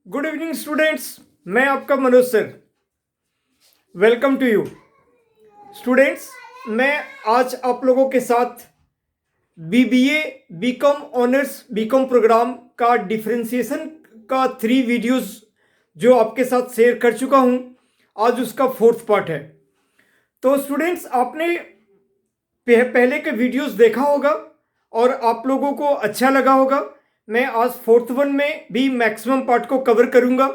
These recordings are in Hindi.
Good evening students. मैं आपका Manoj sir, welcome to you students. मैं आज आप लोगों के साथ BBA BCom honours BCom programme का डिफरेंशिएशन का 3 वीडियोस जो आपके साथ शेयर कर चुका हूं। आज उसका 4th पार्ट है। तो स्टूडेंट्स, आपने पहले के वीडियोस देखा होगा और आप लोगों को अच्छा लगा होगा। मैं आज 4th वन में भी मैक्सिमम पार्ट को कवर करूंगा।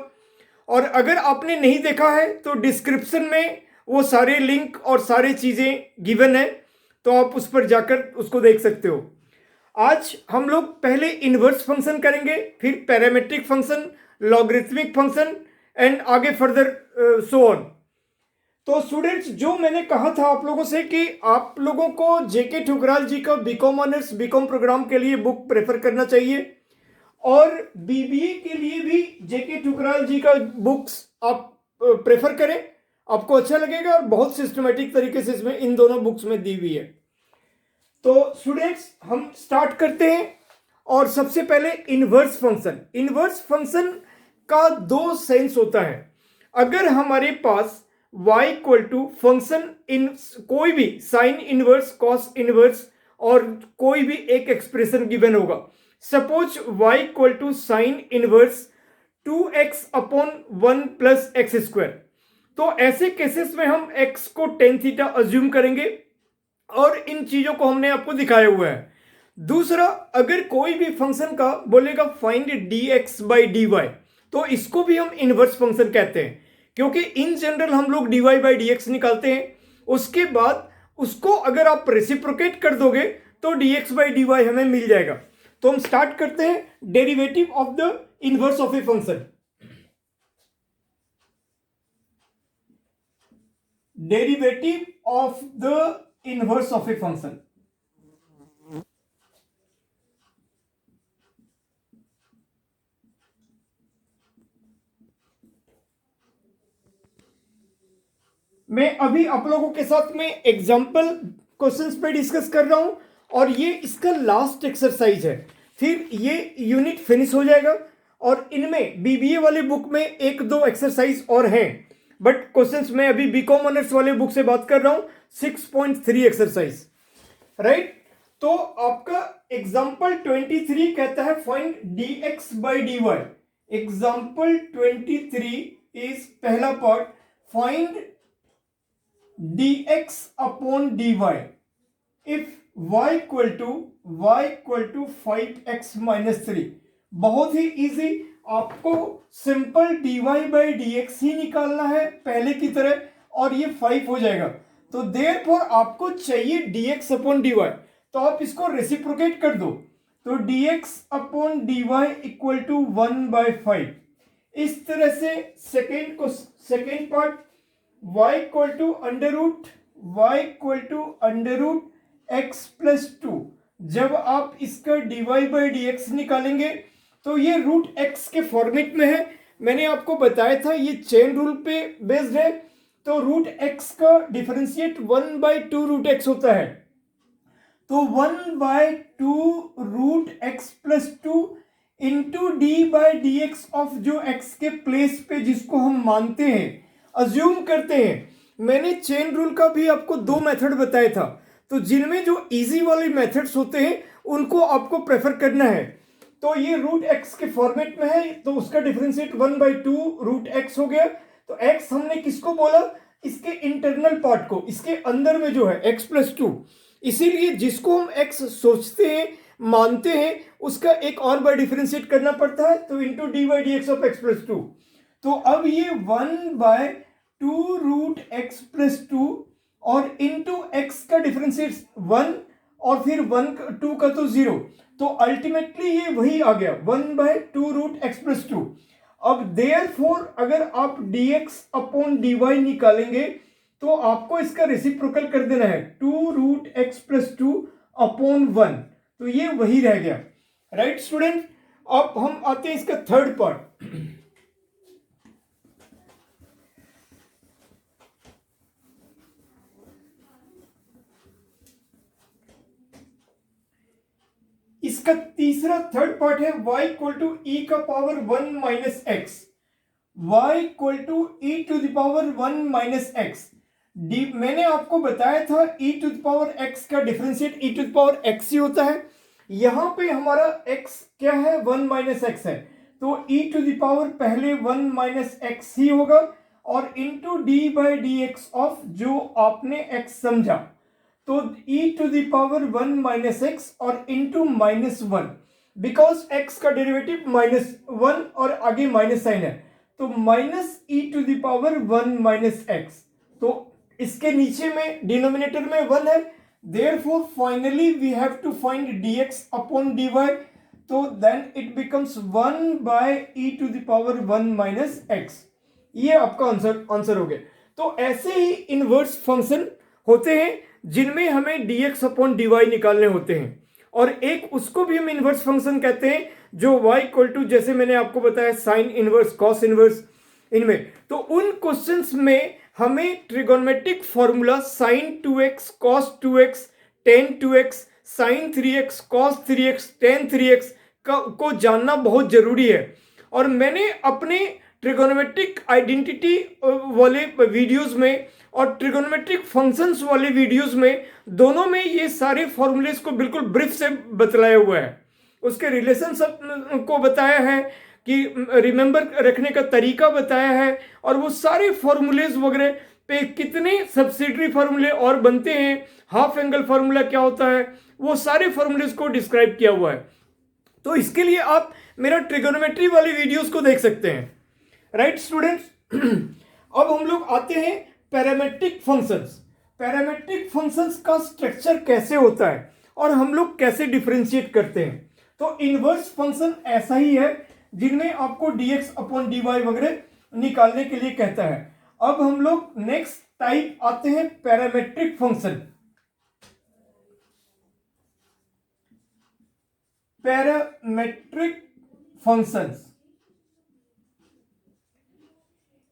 और अगर आपने नहीं देखा है तो डिस्क्रिप्शन में वो सारे लिंक और सारी चीज़ें गिवन है, तो आप उस पर जाकर उसको देख सकते हो। आज हम लोग पहले इनवर्स फंक्शन करेंगे, फिर parametric function, logarithmic function and आगे फर्दर सो ऑन। तो स्टूडेंट्स, जो मैंने कहा था आप लोगों से कि आप लोगों को जेके ठुकराल जी का बीकॉम ऑनर्स बीकॉम प्रोग्राम के लिए बुक प्रेफर करना चाहिए और बीबीए के लिए भी जेके ठुकराल जी का बुक्स आप प्रेफर करें। आपको अच्छा लगेगा और बहुत सिस्टमेटिक तरीके से इसमें इन दोनों बुक्स में दी हुई है। तो स्टूडेंट्स, हम स्टार्ट करते हैं। और सबसे पहले इनवर्स फंक्शन का 2 सेंस होता है। अगर हमारे पास y equal to function in कोई भी साइन इनवर्स कॉस इनवर्स और कोई भी एक एक्सप्रेशन गिवन होगा। Suppose y equal to sine inverse 2x upon 1 plus x square. तो ऐसे केसेस में हम x को टेन थीटा अज्यूम करेंगे और इन चीजों को हमने आपको दिखाया हुआ है। दूसरा, अगर कोई भी फंक्शन का बोलेगा फाइंड dx बाई dy, तो इसको भी हम इनवर्स फंक्शन कहते हैं, क्योंकि इन जनरल हम लोग dy बाई dx निकालते हैं। उसके बाद उसको अगर आप रेसिप्रोकेट कर दोगे तो dx बाई dy हमें मिल जाएगा। तो हम स्टार्ट करते हैं derivative of the inverse of a function. Derivative of the inverse of a function. मैं अभी आप लोगों के साथ में एग्जाम्पल क्वेश्चंस पे डिस्कस कर रहा हूं और ये इसका लास्ट एक्सरसाइज है, फिर ये यूनिट फिनिश हो जाएगा। और इनमें बीबीए वाले बुक में 1-2 एक्सरसाइज और हैं, बट क्वेश्चंस मैं अभी बीकॉम ऑनर्स वाले बुक से बात कर रहा हूं। 6.3 एक्सरसाइज, राइट। तो आपका एग्जाम्पल 23 कहता है find dx by dy। Example 23 is पहला पार्ट, find dx upon dy if y equal to 5x minus 3। बहुत ही इजी, आपको सिंपल dy बाई dx ही निकालना है पहले की तरह और ये 5 हो जाएगा। तो देयरफॉर आपको चाहिए dx अपॉन dy, तो आप इसको रेसिप्रोकेट कर दो। तो dx upon dy equal to 1/5। इस तरह से second part, y equal to under root x plus 2। जब आप इसका dy बाई डी एक्स निकालेंगे तो ये रूट एक्स के फॉर्मेट में है। मैंने आपको बताया था ये चेन रूल पे बेस्ड है। तो रूट एक्स का डिफरेंशिएट 1/2 रूट एक्स होता है। तो 1/2 root x plus 2 into d by D x of जो एक्स के प्लेस पे जिसको हम मानते हैं, अज्यूम करते हैं। मैंने चेन रूल का भी आपको 2 मेथड बताया था, तो जिनमें जो इजी वाले मेथड्स होते हैं उनको आपको प्रेफर करना है। तो ये रूट एक्स के फॉर्मेट में है, तो उसका डिफरेंशिएट 1/2 रूट एक्स हो गया। तो एक्स हमने किसको बोला, इसके इंटरनल पार्ट को, इसके अंदर में जो है एक्स प्लस 2। इसीलिए जिसको हम एक्स सोचते हैं मानते हैं उसका एक और बार डिफरेंशिएट करना पड़ता है, तो into d by D x of x plus 2। तो अब ये 1/2 रूट एक्स प्लस 2 और इंटू एक्स का डिफरेंशिएट 1 और फिर 2 का तो 0, तो अल्टीमेटली ये वही आ गया 1/2 रूट एक्स प्लस 2। अब देयरफॉर अगर आप dx अपॉन dy निकालेंगे तो आपको इसका रेसिप्रोकल कर देना है 2 रूट एक्स प्लस 2 अपॉन 1, तो ये वही रह गया, राइट स्टूडेंट। अब हम आते हैं इसका थर्ड पार्ट। इसका तीसरा थर्ड पार्ट है y इक्वल टू e का power 1 minus x, y equal to e to the power 1 minus x. मैंने आपको बताया था e to the power x का differentiate e to the power x ही होता है। यहां पे हमारा x क्या है, 1 माइनस एक्स है, तो e टू द पावर पहले 1 माइनस एक्स ही होगा और into d by D x of जो आपने x समझा, तो e to the power 1 minus x और इंटू माइनस 1, बिकॉज x का डेरिवेटिव -1 और आगे माइनस साइन है, तो minus e to the power 1 minus x. तो इसके नीचे में डिनोमिनेटर में 1 है, therefore finally we have to find dx upon dy, तो then it becomes 1 by e to the power 1 minus x। ये आपका आंसर हो गया। तो ऐसे ही इनवर्स फंक्शन होते हैं जिनमें हमें dx अपॉन dy निकालने होते हैं, और एक उसको भी हम इनवर्स फंक्शन कहते हैं जो y इक्वल टू, जैसे मैंने आपको बताया, साइन इनवर्स, कॉस इनवर्स, इनमें तो उन क्वेश्चंस में हमें trigonometric formula sin 2x cos 2x tan 2x sin 3x cos 3x tan 3x को जानना बहुत जरूरी है। और मैंने अपने ट्रिगोनोमेट्रिक आइडेंटिटी वाले वीडियोस में और ट्रिगोनोमेट्रिक फंक्शंस वाले वीडियोस में, दोनों में ये सारे फॉर्मूलेस को बिल्कुल ब्रीफ से बतलाया हुआ है, उसके रिलेशनशिप को बताया है कि रिमेंबर रखने का तरीका बताया है, और वो सारे फॉर्मूलेज वगैरह पे कितने सब्सिडरी फार्मूले और बनते हैं, हाफ एंगल फार्मूला क्या होता है, वो सारे फॉर्मूलेज को डिस्क्राइब किया हुआ है। तो इसके लिए आप मेरा ट्रिगोनोमेट्री वाले वीडियोस को देख सकते हैं। राइट स्टूडेंट्स, अब हम लोग आते हैं पैरामेट्रिक फंक्शंस। पैरामेट्रिक फंक्शंस का स्ट्रक्चर कैसे होता है और हम लोग कैसे डिफरेंशिएट करते हैं। तो इनवर्स फंक्शन ऐसा ही है जिनमें आपको dx अपॉन dy वगैरह निकालने के लिए कहता है। अब हम लोग नेक्स्ट टाइप आते हैं पैरामेट्रिक फंक्शन। पैरामेट्रिक फंक्शंस,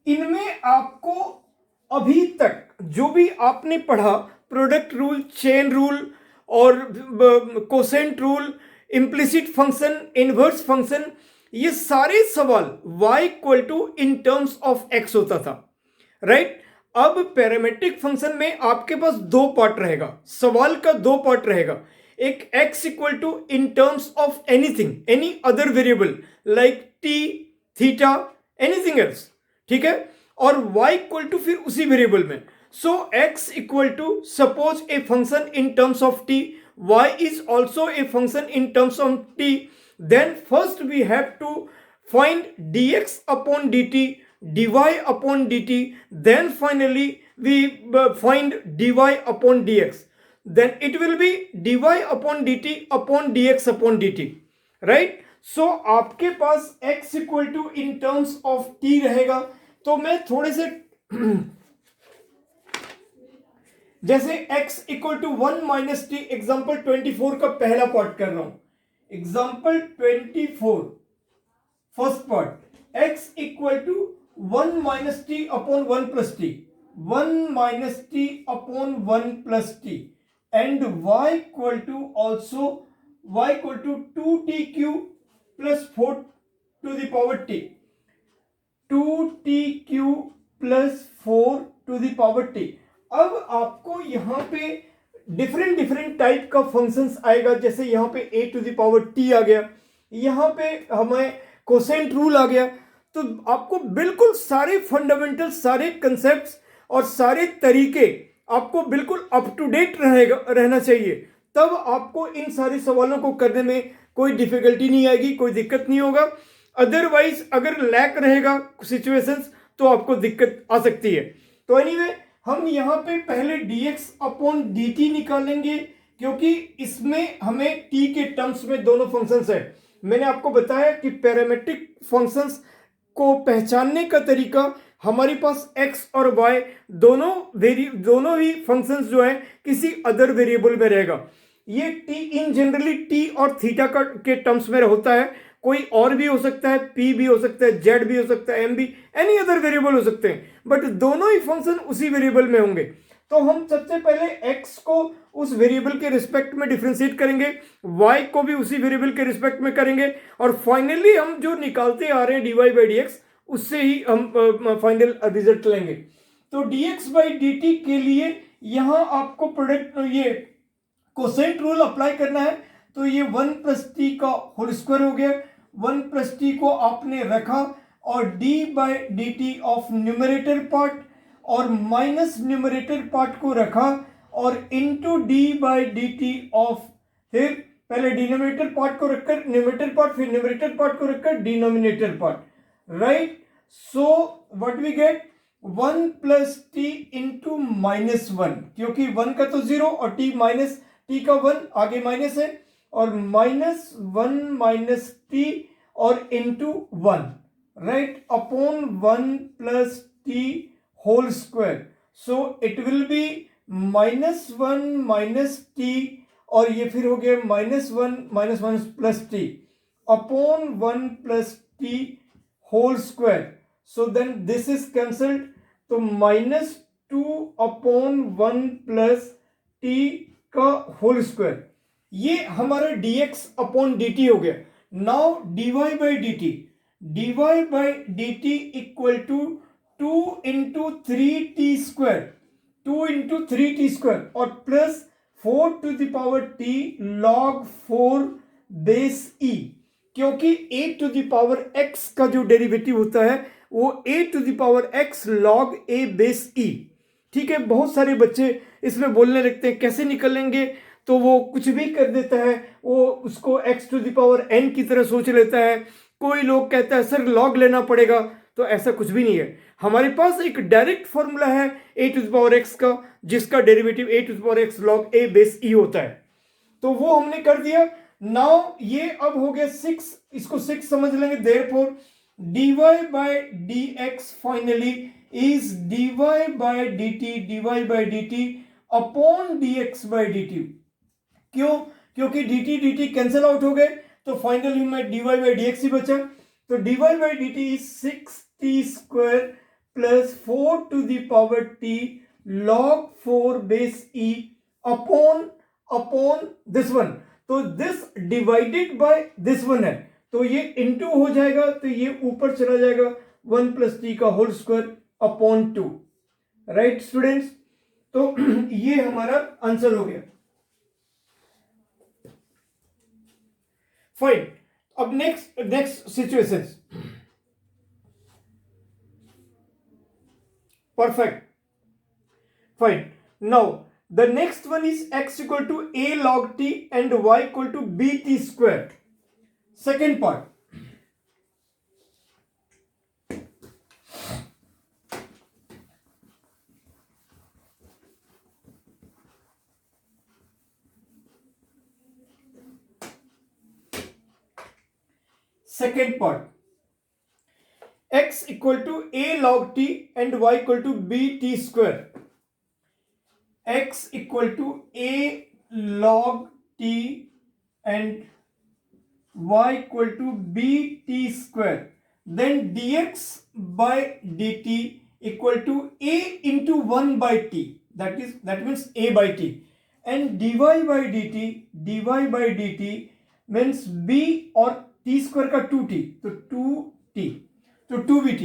इनमें आपको अभी तक जो भी आपने पढ़ा, प्रोडक्ट रूल, चेन रूल और quotient rule, implicit function, inverse function, ये सारे सवाल y equal to in terms of x होता था। राइट, अब पैरामेट्रिक फंक्शन में आपके पास दो पार्ट रहेगा, सवाल का दो पार्ट रहेगा। एक x equal to in terms of anything, any other variable like t, theta, anything else, ठीक है, और y इक्वल टू फिर उसी वेरिएबल में। So x equal to suppose a function in terms of t, y is also a function in terms of t, then first we have to find dx upon dt, dy upon dt, then finally we find dy upon dx, then it will be dy upon dt upon dx upon dt, right? So आपके पास x equal to in terms of t रहेगा। तो मैं थोड़े से जैसे x equal to 1 minus t, example 24 का पहला पार्ट कर रहा हूं, एग्जाम्पल 24 first part, x equal to 1 minus t upon 1 plus t, 1 minus t upon 1 plus t, and y equal to also y equal to 2t cube plus 4 to the power t, 2t cube plus 4 to the power t। अब आपको यहां पे डिफरेंट टाइप का फंक्शंस आएगा, जैसे यहां पे a to the power t आ गया, यहां पे हमें कोसेंट रूल आ गया। तो आपको बिल्कुल सारे फंडामेंटल, सारे कंसेप्ट्स और सारे तरीके आपको बिल्कुल अप टू डेट रहना चाहिए, तब आपको इन सारे सवालों को करने में कोई डिफिकल्टी नहीं आएगी, कोई दिक्कत नहीं होगा। अदरवाइज अगर लैक रहेगा सिचुएशंस तो आपको दिक्कत आ सकती है। तो एनीवे हम यहाँ पे पहले dx अपॉन dt निकालेंगे, क्योंकि इसमें हमें t के टर्म्स में दोनों फंक्शंस है। मैंने आपको बताया कि पैरामेट्रिक फंक्शंस को पहचानने का तरीका, हमारे पास x और y दोनों ही फंक्शंस जो है किसी अदर वेरिएबल में रहेगा। ये t इन जनरली t और थीटा के टर्म्स में होता है, कोई और भी हो सकता है, p भी हो सकता है, z भी हो सकता है, m भी, एनी अदर वेरिएबल हो सकते हैं, बट दोनों ही फंक्शन उसी वेरिएबल में होंगे। तो हम सबसे पहले x को उस वेरिएबल के रिस्पेक्ट में डिफरेंशिएट करेंगे, y को भी उसी वेरिएबल के रिस्पेक्ट में करेंगे, और फाइनली हम जो निकालते आ रहे हैं dy/dx उससे ही हम फाइनल रिजल्ट लेंगे। तो dx/dt के लिए यहां आपको प्रोडक्ट ये कोसेंट रूल अप्लाई करना है। तो ये 1 + t का होल स्क्वायर हो गया, 1 + t को आपने रखा और d/dt ऑफ न्यूमरेटर पार्ट और माइनस न्यूमरेटर पार्ट को रखा और इनटू d/dt ऑफ, फिर पहले डिनोमिनेटर पार्ट को रखकर न्यूमरेटर पार्ट, फिर न्यूमरेटर पार्ट को रखकर denominator part, right. So what we get 1 + t into -1, क्योंकि 1 का तो 0 और t माइनस t का 1 आगे माइनस है, और -1 - t और into 1, right, upon 1 + t whole square. So it will be -1 - t और ये फिर हो गया -1 + t upon 1 + t whole square. So then this is cancelled, तो -2 अपॉन 1 + t का होल स्क्वायर, ये हमारा dx अपॉन dt हो गया। Now dy/dt equal to 2 × 3t², 2 × 3t² और plus 4t log 4 base e, क्योंकि a⁴x का जो डेरिवेटिव होता है वो a⁴x log a base e। ठीक है, बहुत सारे बच्चे इसमें बोलने लगते हैं कैसे निकलेंगे, तो वो कुछ भी कर देता है, वो उसको x⁴n की तरह सोच लेता है। कोई लोग कहता है सर लॉग लेना पड़ेगा, तो ऐसा कुछ भी नहीं है। हमारे पास एक डायरेक्ट फॉर्मूला है a⁴x का, जिसका derivative a⁴x log a base e होता है, तो वो हमने कर दिया। नाउ ये अब हो गया 6, इसको 6 समझ लेंगे। Therefore dy/dx finally is dy/dt upon dx/dt। क्यों? क्योंकि dt कैंसिल आउट हो गए, तो फाइनली में dy/dx ही बचा। तो dy/dt is 6t² + 4t log 4 base e upon this one. तो this divided by this one है, तो ये इनटू हो जाएगा, तो ये ऊपर चला जाएगा 1 + t का whole square upon 2, right students. तो ये हमारा आंसर हो गया। फाइन, अब next situation. Perfect, fine. Now the next one is x = a log t and y = bt²। second part, x = a log t and y = bt²। x = a log t and y = bt², then dx/dt = a into 1/t, that means a/t, and dy/dt means b और t² का 2t, तो 2t, तो 2bt।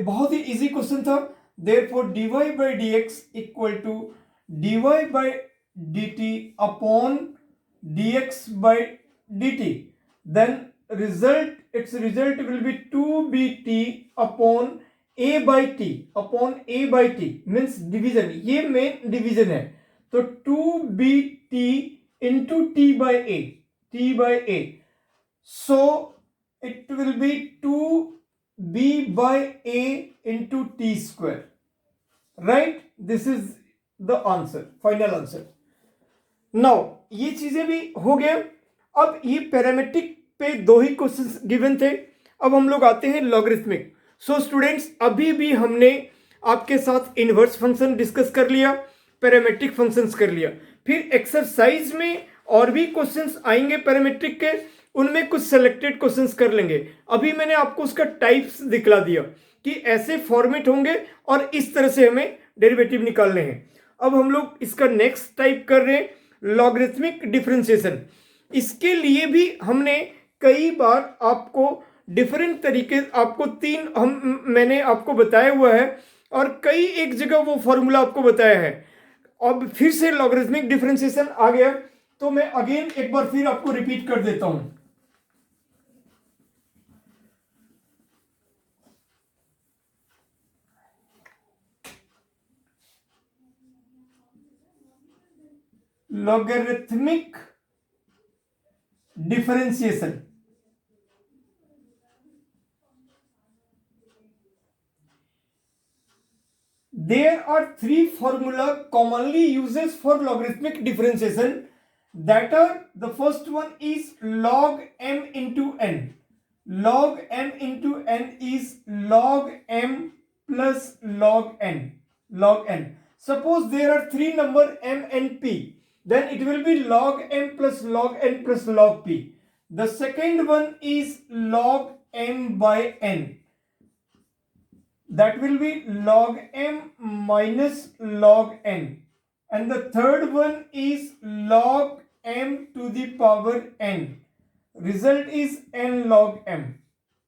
बहुत ही इजी क्वेश्चन था। therefore dy/dx = dy/dt upon dx/dt, then its result will be 2bt upon a/t means division, ये मेन डिवीजन है, तो 2bt into t/a, so it will be 2b/a into t², right? This is the answer, final answer. Now ये चीजें भी हो गए। अब ये पैरामेट्रिक पे 2 ही क्वेश्चंस गिवन थे। अब हम लोग आते हैं लॉगरिथमिक। सो स्टूडेंट्स, अभी भी हमने आपके साथ इनवर्स फंक्शन डिस्कस कर लिया, पैरामेट्रिक फंक्शंस कर लिया, फिर एक्सरसाइज में और भी क्वेश्चंस आएंगे पैरामेट्रिक के, उनमें कुछ सेलेक्टेड क्वेश्चंस कर लेंगे। अभी मैंने आपको उसका टाइप्स दिखला दिया कि ऐसे फॉर्मेट होंगे और इस तरह से हमें डेरिवेटिव निकालने हैं। अब हम लोग इसका नेक्स्ट टाइप कर रहे हैं लॉगरिथमिक डिफरेंशिएशन। इसके लिए भी हमने कई बार आपको डिफरेंट तरीके आपको मैंने आपको बताया हुआ है और कई एक जगह वो फॉर्मूला आपको बताया है। अब फिर से लॉगरिथमिक डिफरेंशिएशन आ गया तो मैं अगेन एक बार फिर आपको रिपीट कर देता हूं। Logarithmic differentiation there are three formula commonly uses for logarithmic differentiation, that are the first one is log m into n. Log m into n is log m plus log n. Log n. Suppose there are three number m and p, then it will be log m plus log n plus log p. The second one is log m by n, that will be log m minus log n, and the third one is log m to the power n. Result is n log m,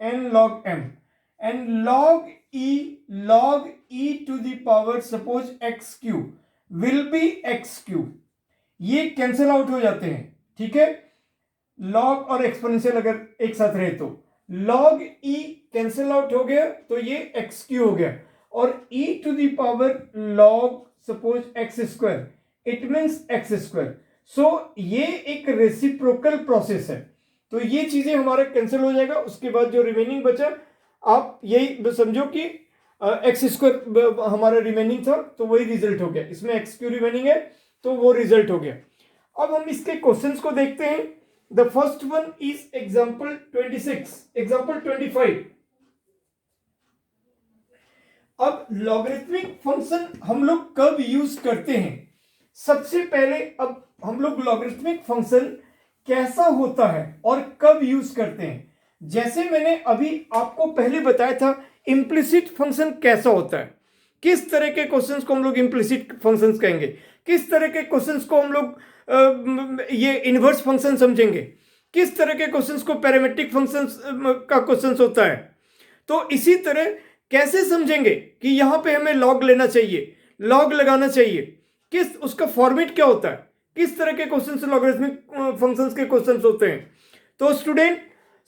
and log e to the power suppose x cube will be x cube. ये कैंसिल आउट हो जाते हैं, ठीक है। लॉग और एक्सपोनेंशियल अगर एक साथ रहे तो log e कैंसिल आउट हो गया तो ये एक्स क्यू हो गया, और e to the power log suppose X square, it means X square. So ये एक रेसिप्रोकल प्रोसेस है, तो ये चीजें हमारा कैंसिल हो जाएगा। उसके बाद जो रिमेनिंग बचा आप यही समझो कि एक्स स्क्वायर हमारा रिमेनिंग था, तो वही रिजल्ट हो गया। इसमें एक्स क्यू रिमेनिंग है तो वो रिजल्ट हो गया। अब हम इसके क्वेश्चंस को देखते हैं। The first one is example 26, example 25. अब लॉगरिथमिक फंक्शन हम लोग कब यूज करते हैं? सबसे पहले अब हम लोग लॉगरिथमिक फंक्शन कैसा होता है और कब यूज करते हैं, जैसे मैंने अभी आपको पहले बताया था इम्प्लिसिट फंक्शन कैसा होता है, किस तरह के क्वेश्चंस को हम लोग इम्प्लिसिट फंक्शंस कहेंगे, किस तरह के क्वेश्चंस को हम लोग ये इनवर्स फंक्शन समझेंगे, किस तरह के क्वेश्चंस को पैरामेट्रिक फंक्शंस का क्वेश्चंस होता है। तो इसी तरह कैसे समझेंगे कि यहां पे हमें लॉग लेना चाहिए, लॉग लगाना चाहिए, किस उसका फॉर्मेट क्या होता है, किस तरह के क्वेश्चंस लॉगरिथमिक फंक्शंस के क्वेश्चंस होते हैं। तो स्टूडेंट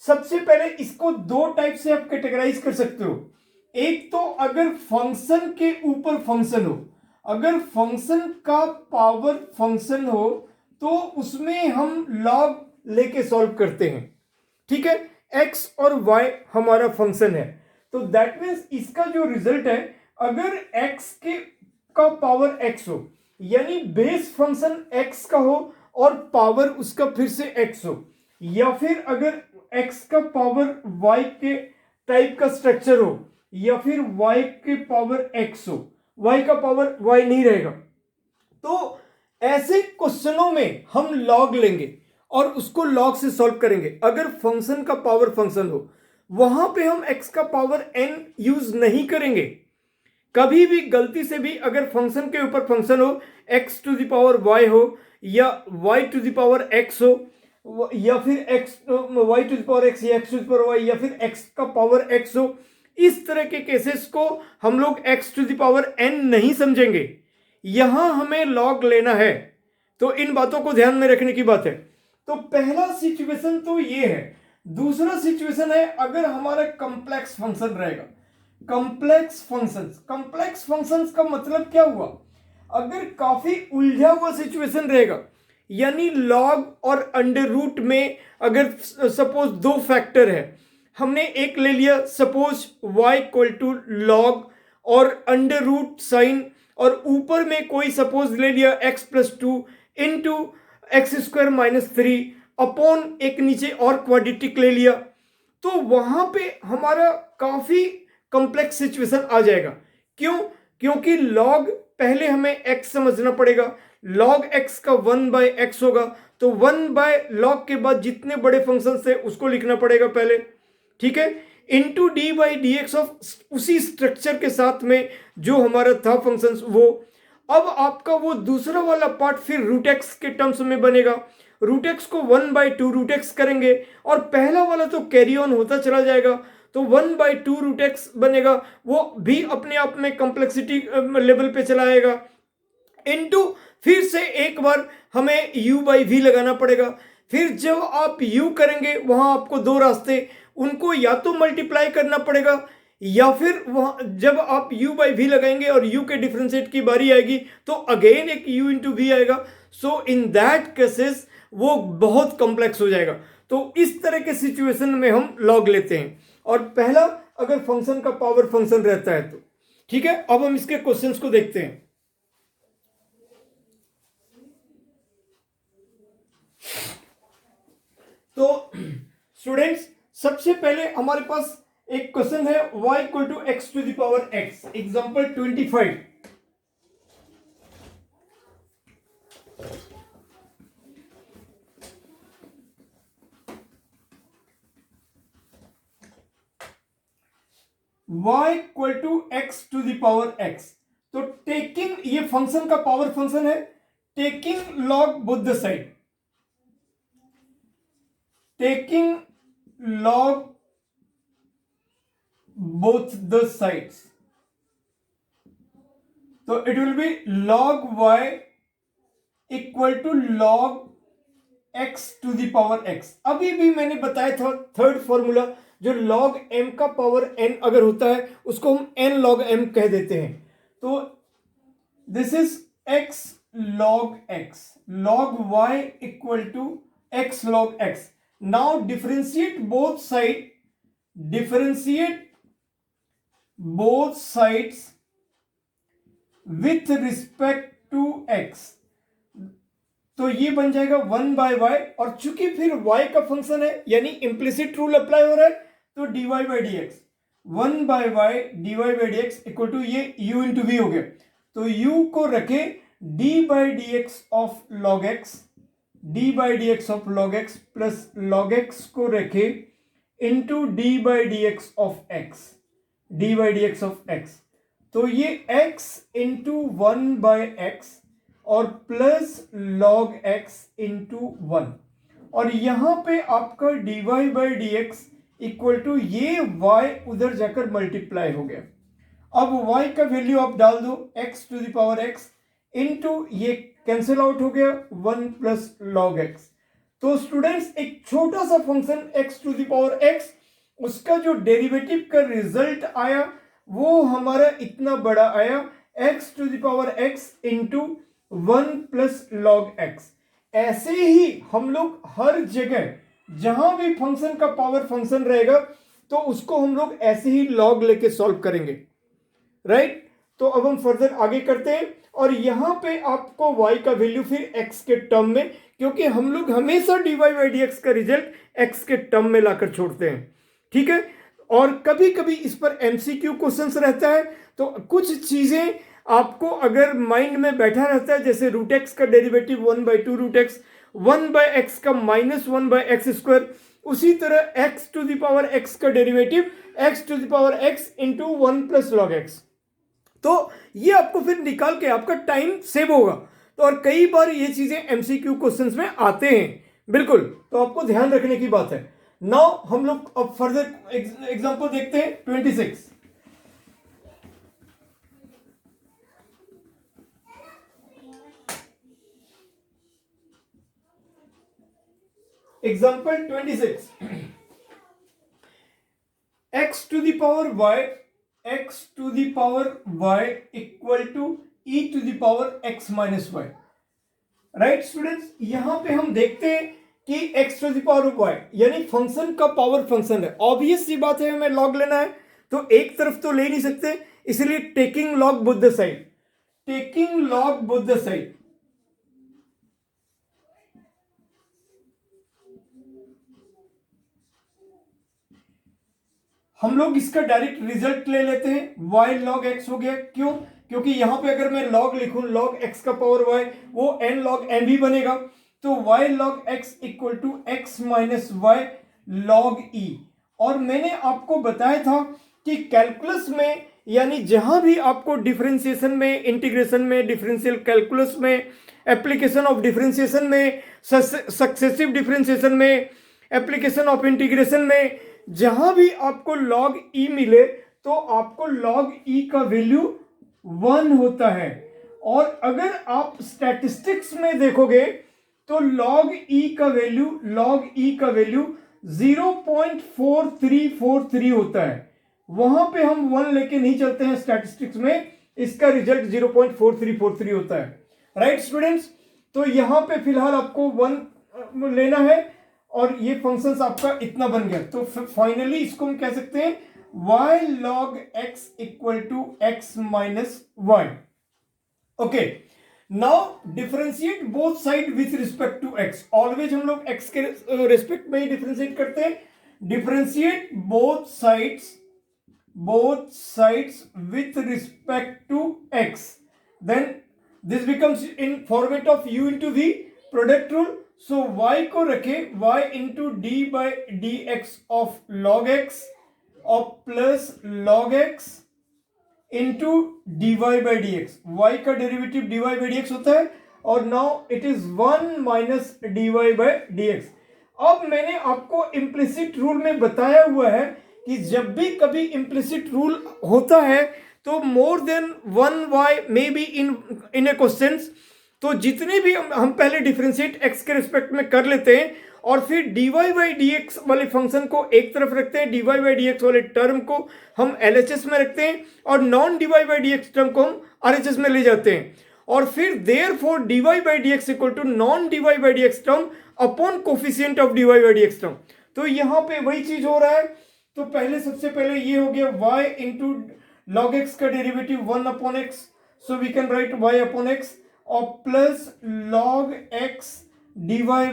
सबसे पहले इसको दो टाइप से आप कैटेगराइज कर सकते हो। एक तो अगर फंक्शन के ऊपर फंक्शन हो, अगर फंक्शन का पावर फंक्शन हो तो उसमें हम लॉग लेके सॉल्व करते हैं, ठीक है। x और y हमारा फंक्शन है, तो दैट मीन्स इसका जो रिजल्ट है, अगर x का पावर x हो, यानी बेस फंक्शन x का हो और पावर उसका फिर से x हो, या फिर अगर x का पावर y के टाइप का स्ट्रक्चर हो, या फिर y के पावर x हो, y का पावर y नहीं रहेगा, तो ऐसे क्वेश्चनों में हम लॉग लेंगे और उसको लॉग से सॉल्व करेंगे। अगर फंक्शन का पावर फंक्शन हो, वहां पे हम x का पावर n यूज नहीं करेंगे। कभी भी गलती से भी अगर फंक्शन के ऊपर फंक्शन हो, x to the power y हो, या y to the power x हो, या फिर y to the power x, या x to the power y, या फिर x का पावर x हो, इस तरह के केसेस को हम लोग x to the power n नहीं समझेंगे। यहां हमें लॉग लेना है, तो इन बातों को ध्यान में रखने की बात है। तो पहला सिचुएशन तो ये है। दूसरा सिचुएशन है अगर हमारा कॉम्प्लेक्स फंक्शन रहेगा। कॉम्प्लेक्स फंक्शंस का मतलब क्या हुआ? अगर काफी उलझा हुआ सिचुएशन रहेगा, यानी लॉग और अंडर रूट में अगर सपोज दो फैक्टर है, हमने एक ले लिया suppose y equal to log और अंडर रूट साइन, और ऊपर में कोई सपोज ले लिया x plus two into x square minus 3 upon एक नीचे और क्वाड्रेटिक ले लिया, तो वहां पे हमारा काफी कॉम्प्लेक्स सिचुएशन आ जाएगा। क्यों? क्योंकि लॉग पहले हमें x समझना पड़ेगा। लॉग x का 1/x होगा, तो 1/log के बाद जितने बड़े फंक्शन थे उसको लिखना पड़ेगा पहले, ठीक है, इंटू d/dx ऑफ उसी स्ट्रक्चर के साथ में जो हमारा था फंक्शन वो। अब आपका वो दूसरा वाला पार्ट फिर रूट एक्स के टर्म्स में बनेगा। रूट एक्स को 1/2 रूट एक्स करेंगे और पहला वाला तो कैरी ऑन होता चला जाएगा, तो 1/2 रूट एक्स बनेगा, वो भी अपने आप में कॉम्प्लेक्सिटी लेवल पे चला आएगा। इनटू फिर से एक बार हमें u/v लगाना पड़ेगा। फिर जब आप u करेंगे वहां आपको दो रास्ते, उनको या तो मल्टीप्लाई करना पड़ेगा या फिर वहां जब आप u/v लगाएंगे और u के डिफरेंशिएट की बारी आएगी तो अगेन एक u इंटू वी आएगा। सो इन दैट केसेस वो बहुत कॉम्प्लेक्स हो जाएगा। तो इस तरह के सिचुएशन में हम लॉग लेते हैं, और पहला अगर फंक्शन का पावर फंक्शन रहता है तो ठीक है। अब हम इसके क्वेश्चंस को देखते हैं। तो स्टूडेंट्स, सबसे पहले हमारे पास एक क्वेश्चन है y equal to x to the power x, example 25। y equal to x to the power x, तो टेकिंग, ये फंक्शन का पावर फंक्शन है, taking log both the side, taking log both the sides, तो it will be log y equal to log x to the power x। अभी भी मैंने बताया था थर्ड फॉर्मूला, जो log m का पावर n अगर होता है उसको हम n log m कह देते हैं। तो this is x log x, log y equal to x log x। Now differentiate both sides with respect to x, तो ये बन जाएगा 1/y, और चूंकि फिर y का फंक्शन है यानी इंप्लिसिट रूल अप्लाई हो रहा है, तो dy/dx 1/y dy/dx equal to ये u इंटू वी हो गया। तो u को रखे d/dx of log x, d/dx of log x plus log x को रखे into d/dx of x, d/dx of x, तो ये x इंटू 1/x और प्लस log x इंटू 1, और यहां पे आपका dy/dx इक्वल टू ये y उधर जाकर मल्टीप्लाई हो गया। अब y का वैल्यू आप डाल दो x to the power x into ये कैंसिल आउट हो गया 1 प्लस log x। तो स्टूडेंट्स, एक छोटा सा function x to the power x, उसका जो डेरिवेटिव का रिजल्ट आया वो हमारा इतना बड़ा आया x to the power x into 1 plus log x। ऐसे ही हम लोग हर जगह जहां भी फंक्शन का पावर फंक्शन रहेगा तो उसको हम लोग ऐसे ही log लेके सॉल्व करेंगे, राइट। तो अब हम फर्दर आगे करते हैं, और यहां पे आपको y का वैल्यू फिर x के टर्म में, क्योंकि हम लोग हमेशा dy/dx का रिजल्ट x के टर्म में लाकर छोड़ते हैं, ठीक है। और कभी कभी इस पर MCQ क्वेश्चंस रहता है, तो कुछ चीजें आपको अगर माइंड में बैठा रहता है, जैसे रूट एक्स का डेरिवेटिव 1/2 रूट एक्स, 1/x का -1/x², उसी तरह x to the power x का derivative x to the power x into 1 plus log x। तो ये आपको फिर निकाल के आपका टाइम सेव होगा। तो और कई बार ये चीजें MCQ क्वेश्चंस में आते हैं, बिल्कुल, तो आपको ध्यान रखने की बात है। नाउ हम लोग अब फर्दर एग्जांपल देखते हैं 26। Example 26, x to the power y, x to the power y equal to e to the power x minus y, right students. यहां पे हम देखते हैं कि x to the power y यानी फंक्शन का पावर फंक्शन है, ऑब्वियस सी बात है, हमें लॉग लेना है, तो एक तरफ तो ले नहीं सकते, इसलिए taking log both the side, taking log both the side, हम लोग इसका डायरेक्ट रिजल्ट ले लेते हैं, y log x हो गया। क्यों? क्योंकि यहां पे अगर मैं log लिखूं log x का पावर y, वो n log m भी बनेगा, तो y log x equal to x minus y log e। और मैंने आपको बताया था कि कैलकुलस में यानी जहां भी आपको डिफरेंशिएशन में, इंटीग्रेशन में, डिफरेंशियल कैलकुलस में, एप्लीकेशन ऑफ डिफरेंशिएशन में, सक्सेसिव डिफरेंशिएशन में, एप्लीकेशन ऑफ इंटीग्रेशन में, जहां भी आपको log e मिले तो आपको log e का वैल्यू 1 होता है। और अगर आप स्टैटिस्टिक्स में देखोगे तो log e का वैल्यू 0.4343 होता है। वहां पे हम 1 लेके नहीं चलते हैं स्टैटिस्टिक्स में, इसका रिजल्ट 0.4343 होता है। राइट स्टूडेंट्स, तो यहां पे फिलहाल आपको 1 लेना है और ये फंक्शंस आपका इतना बन गया। तो फाइनली इसको हम कह सकते हैं y log x equal to x minus y. Okay, now differentiate both side with respect to x। Always हम लोग x के रिस्पेक्ट में ही डिफरेंशिएट करते हैं। Differentiate both sides with respect to x, then this becomes in format of u into v, product rule. So y को रखे y into d by dx of log x of plus log x into dy by dx। y का डेरिवेटिव dy by dx होता है और now it is 1 minus dy by dx। अब मैंने आपको इम्प्लिसिट रूल में बताया हुआ है कि जब भी कभी इम्प्लिसिट रूल होता है तो more than 1y may be in A question, तो जितने भी हम पहले डिफरेंशिएट x के रिस्पेक्ट में कर लेते हैं और फिर dy बाई dx वाले फंक्शन को एक तरफ रखते हैं, dy बाई dx वाले टर्म को हम LHS में रखते हैं और non dy by dx term को हम RHS में ले जाते हैं और फिर therefore dy by dx equal to non dy by dx term upon coefficient of dy by dx term. तो यहां पे वही चीज हो रहा है। तो सबसे पहले ये हो गया y इंटू log x का derivative 1 upon x, so we can write y upon x और plus log x dy by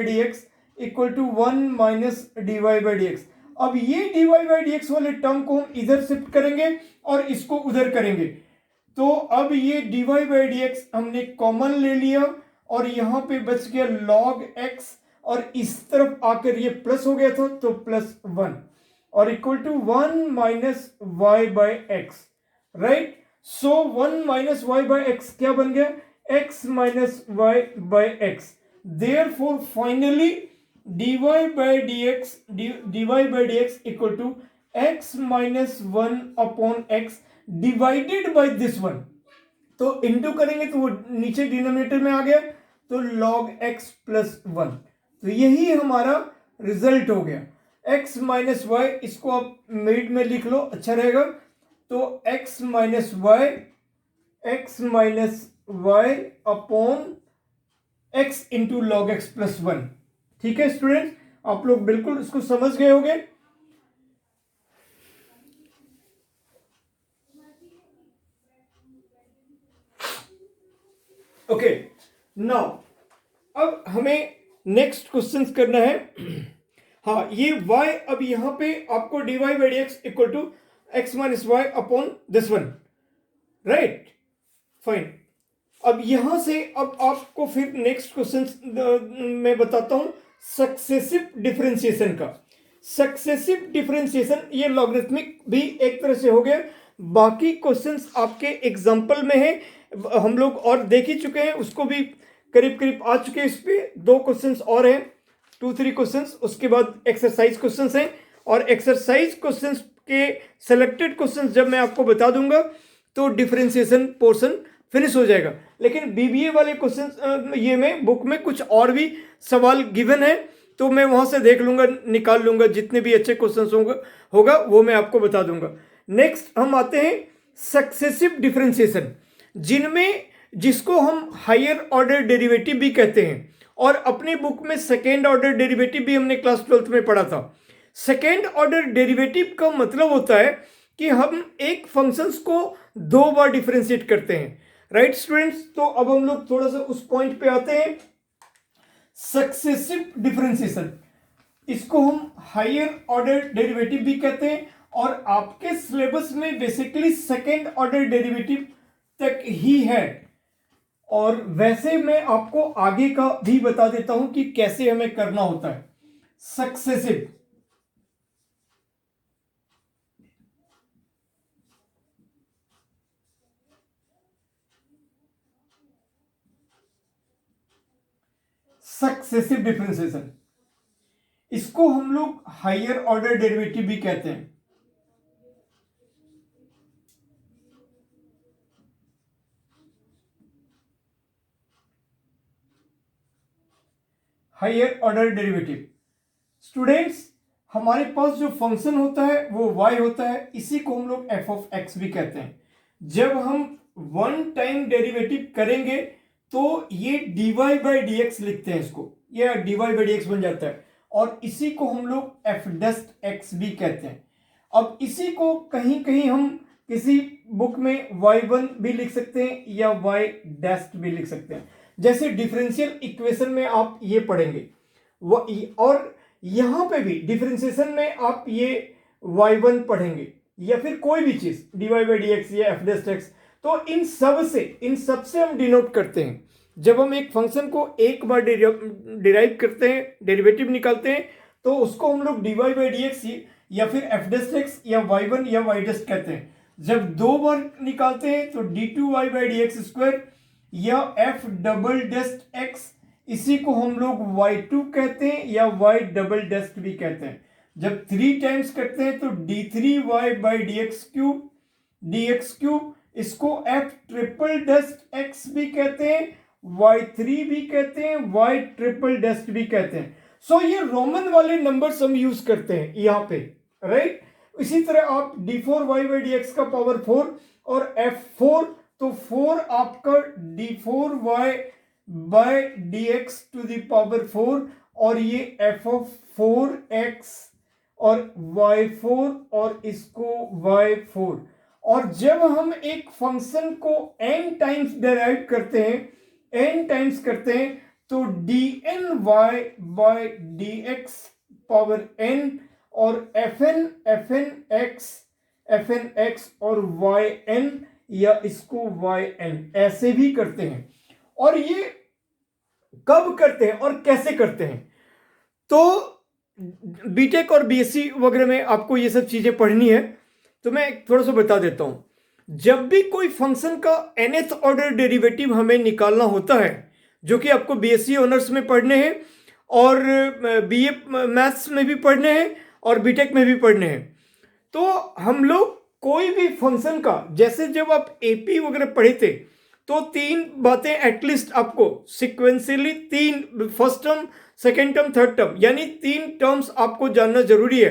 dx equal to 1 minus dy by dx। अब ये dy बाई dx वाले टर्म को हम इधर शिफ्ट करेंगे और इसको उधर करेंगे। तो अब ये dy बाई dx हमने कॉमन ले लिया और यहां पे बच गया log x और इस तरफ आकर ये प्लस हो गया था तो प्लस 1 और equal to 1 minus y by x. Right, so 1 minus y by x क्या बन गया, x minus y by x. Therefore finally dy by dx equal to x minus 1 upon x divided by this one. तो इंटू करेंगे तो वो नीचे डिनोमिनेटर में आ गया तो log x प्लस 1। तो यही हमारा रिजल्ट हो गया। x माइनस वाई, इसको आप मिड में लिख लो, अच्छा रहेगा। तो x minus y upon x into log x plus 1। ठीक है स्टूडेंट, आप लोग बिल्कुल इसको समझ गए होंगे। ओके, नाउ अब हमें नेक्स्ट क्वेश्चन करना है। हाँ, ये y अब यहां पे आपको dy by dx equal to x minus y upon this one. Right, fine. अब यहां से अब आपको फिर नेक्स्ट क्वेश्चन मैं बताता हूं सक्सेसिव डिफरेंशिएशन का। सक्सेसिव डिफरेंशिएशन ये लॉगरिथमिक भी एक तरह से हो गया। बाकी क्वेश्चंस आपके एग्जाम्पल में है, हम लोग और देख ही चुके हैं, उसको भी करीब आ चुके हैं। इस पे 2 क्वेश्चंस और हैं, 2-3 क्वेश्चंस, उसके बाद एक्सरसाइज क्वेश्चंस हैं और एक्सरसाइज क्वेश्चंस के सेलेक्टेड क्वेश्चंस जब मैं आपको बता दूंगा तो डिफरेंशिएशन पोर्शन फिनिश हो जाएगा। लेकिन बीबीए वाले क्वेश्चंस ये में बुक में कुछ और भी सवाल गिवन है तो मैं वहां से देख लूंगा, निकाल लूंगा, जितने भी अच्छे क्वेश्चंस होगा वो मैं आपको बता दूंगा। नेक्स्ट हम आते हैं सक्सेसिव डिफरेंशिएशन, जिसको हम हायर ऑर्डर डेरिवेटिव भी कहते हैं और अपनी बुक में सेकेंड ऑर्डर डेरिवेटिव भी हमने क्लास 12th में पढ़ा था। सेकेंड ऑर्डर डेरिवेटिव का मतलब होता है कि हम एक फंक्शंस को 2 बार डिफरेंशिएट करते हैं। राइट स्टूडेंट्स, तो अब हम लोग थोड़ा सा उस पॉइंट पे आते हैं। सक्सेसिव डिफरेंशिएशन, इसको हम हायर ऑर्डर डेरिवेटिव भी कहते हैं और आपके सिलेबस में बेसिकली सेकेंड ऑर्डर डेरिवेटिव तक ही है। और वैसे मैं आपको आगे का भी बता देता हूं कि कैसे हमें करना होता है। सक्सेसिव सक्सेसिव डिफरेंशिएशन, इसको हम लोग हायर ऑर्डर डेरिवेटिव भी कहते हैं। हायर ऑर्डर डेरिवेटिव स्टूडेंट्स, हमारे पास जो फंक्शन होता है वो y होता है, इसी को हम लोग f ऑफ x भी कहते हैं। जब हम वन टाइम डेरिवेटिव करेंगे तो ये dy बाई डी एक्स लिखते हैं, इसको ये dy बाई डी एक्स बन जाता है, और इसी को हम लोग f डस्ट x भी कहते हैं। अब इसी को कहीं कहीं हम किसी बुक में y1 भी लिख सकते हैं या y डस्ट भी लिख सकते हैं, जैसे डिफरेंशियल इक्वेशन में आप ये पढ़ेंगे, और यहां पे भी डिफरेंशिएशन में आप ये y1 पढ़ेंगे या फिर कोई भी चीज dy बाई डी एक्स या f डस्ट x। तो इन सब से हम डिनोट करते हैं। जब हम एक फंक्शन को एक बार डिराइव करते हैं, डेरिवेटिव निकालते हैं, तो उसको हम लोग dy बाई डी एक्स या फिर f डस्ट x या y1 या y डस्ट कहते हैं। जब दो बार निकालते हैं तो d2y by D x square या f डबल डस्ट x, इसी को हम लोग y2 कहते हैं या y डबल डस्ट भी कहते हैं। जब 3 टाइम्स करते हैं तो d3y by D x cube, इसको f ट्रिपल डस्ट x भी कहते हैं, y3 भी कहते हैं, y ट्रिपल डस्ट भी कहते हैं। सो ये रोमन वाले नंबर्स हम यूज करते हैं यहाँ पे, राइट। इसी तरह आप d4y बाई डी एक्स का पावर 4 और f4, तो 4 आपका d4y by D x to the power 4, और ये f ऑफ 4x और y4 और इसको y4। और जब हम एक फंक्शन को n टाइम्स डेराइव करते हैं, तो dny by D x power n और fn x और yn या इसको yn ऐसे भी करते हैं। और ये कब करते हैं और कैसे करते हैं, तो बीटेक और बीएससी वगैरह में आपको ये सब चीजें पढ़नी है, तो मैं थोड़ा सा बता देता हूं। जब भी कोई फंक्शन का nth ऑर्डर डेरिवेटिव हमें निकालना होता है, जो कि आपको बीएससी ऑनर्स में पढ़ने हैं और बीए मैथ्स में भी पढ़ने हैं और बीटेक में भी पढ़ने हैं, तो हम लोग कोई भी फंक्शन का, जैसे जब आप एपी वगैरह पढ़े थे, तो 3 बातें एटलीस्ट आपको sequentially 3, first term, second term, third term, यानी 3 टर्म्स आपको जानना जरूरी है।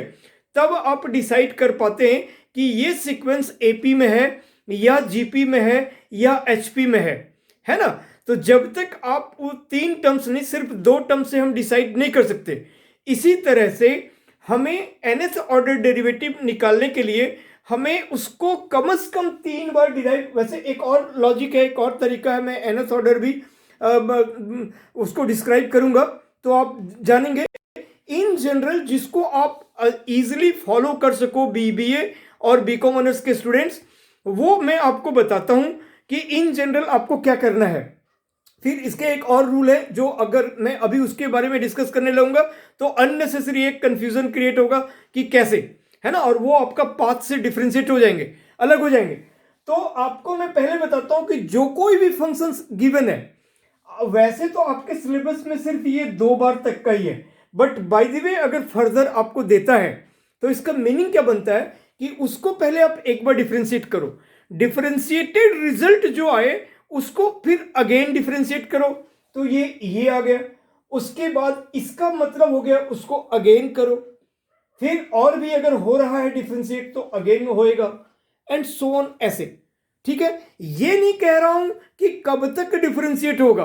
तब आप डिसाइड कर पाते हैं कि ये सीक्वेंस एपी में है या जीपी में है या एचपी में है ना। तो जब तक आप वो 3 टर्म्स नहीं, सिर्फ 2 टर्म से हम डिसाइड नहीं कर सकते। इसी तरह से हमें nth ऑर्डर डेरिवेटिव निकालने के लिए हमें उसको कम से कम 3 बार डिराइव, वैसे एक और लॉजिक है, एक और तरीका है, मैं nth ऑर्डर भी उसको डिस्क्राइब करूंगा तो आप जानेंगे। इन जनरल जिसको आप इजीली फॉलो कर सको बीबीए और बीकॉम ऑनर्स के स्टूडेंट्स, वो मैं आपको बताता हूं कि इन जनरल आपको क्या करना है। फिर इसके एक और रूल है, जो अगर मैं अभी उसके बारे में डिस्कस करने लगूंगा तो अननेसेसरी एक कंफ्यूजन क्रिएट होगा कि कैसे, है ना, और वो आपका पाथ से डिफरेंशिएट हो जाएंगे, अलग हो जाएंगे। तो आपको मैं पहले बताता हूं कि जो कोई भी फंक्शंस गिवन है, वैसे तो आपके सिलेबस में सिर्फ ये 2 बार तक का ही है, बट बाय द वे अगर फर्दर आपको देता है तो इसका मीनिंग क्या बनता है कि उसको पहले आप एक बार डिफरेंशिएट करो, डिफरेंशिएटेड रिजल्ट जो आए उसको फिर अगेन डिफरेंशिएट करो, तो ये आ गया। उसके बाद इसका मतलब हो गया, उसको अगेन करो, फिर और भी अगर हो रहा है डिफरेंशिएट तो अगेन होएगा, एंड सो ऑन, ऐसे। ठीक है, ये नहीं कह रहा हूं कि कब तक डिफरेंशिएट होगा,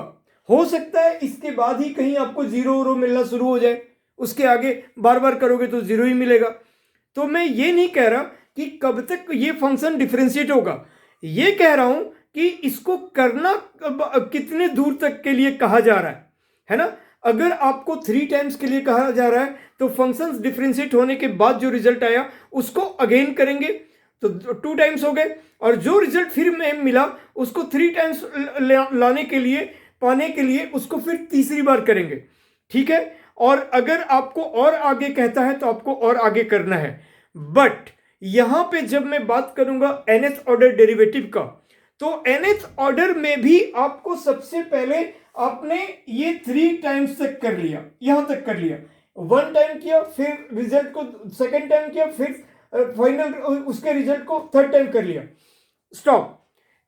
हो सकता है इसके बाद ही कहीं आपको 0 मिलना शुरू हो जाए, उसके आगे बार बार करोगे तो 0 ही मिलेगा। तो मैं ये नहीं कह रहा कि कब तक ये फंक्शन डिफरेंशिएट होगा, ये कह रहा हूं कि इसको करना कितने दूर तक के लिए कहा जा रहा है ना। अगर आपको 3 टाइम्स के लिए कहा जा रहा है तो फंक्शंस डिफरेंशिएट होने के बाद जो रिजल्ट आया उसको अगेन करेंगे, तो 2 टाइम्स हो गए, और जो रिजल्ट फिर में मिला उसको 3 टाइम्स लाने के लिए, पाने के लिए उसको फिर तीसरी बार करेंगे। ठीक है, और अगर आपको और आगे कहता है तो आपको और आगे करना है। बट यहां पे जब मैं बात करूंगा nth ऑर्डर डेरिवेटिव का, तो nth ऑर्डर में भी आपको सबसे पहले आपने ये 3 टाइम्स तक कर लिया, यहां तक कर लिया, 1 टाइम किया, फिर रिजल्ट को 2nd टाइम किया, फिर फाइनल उसके रिजल्ट को 3rd टाइम कर लिया, स्टॉप।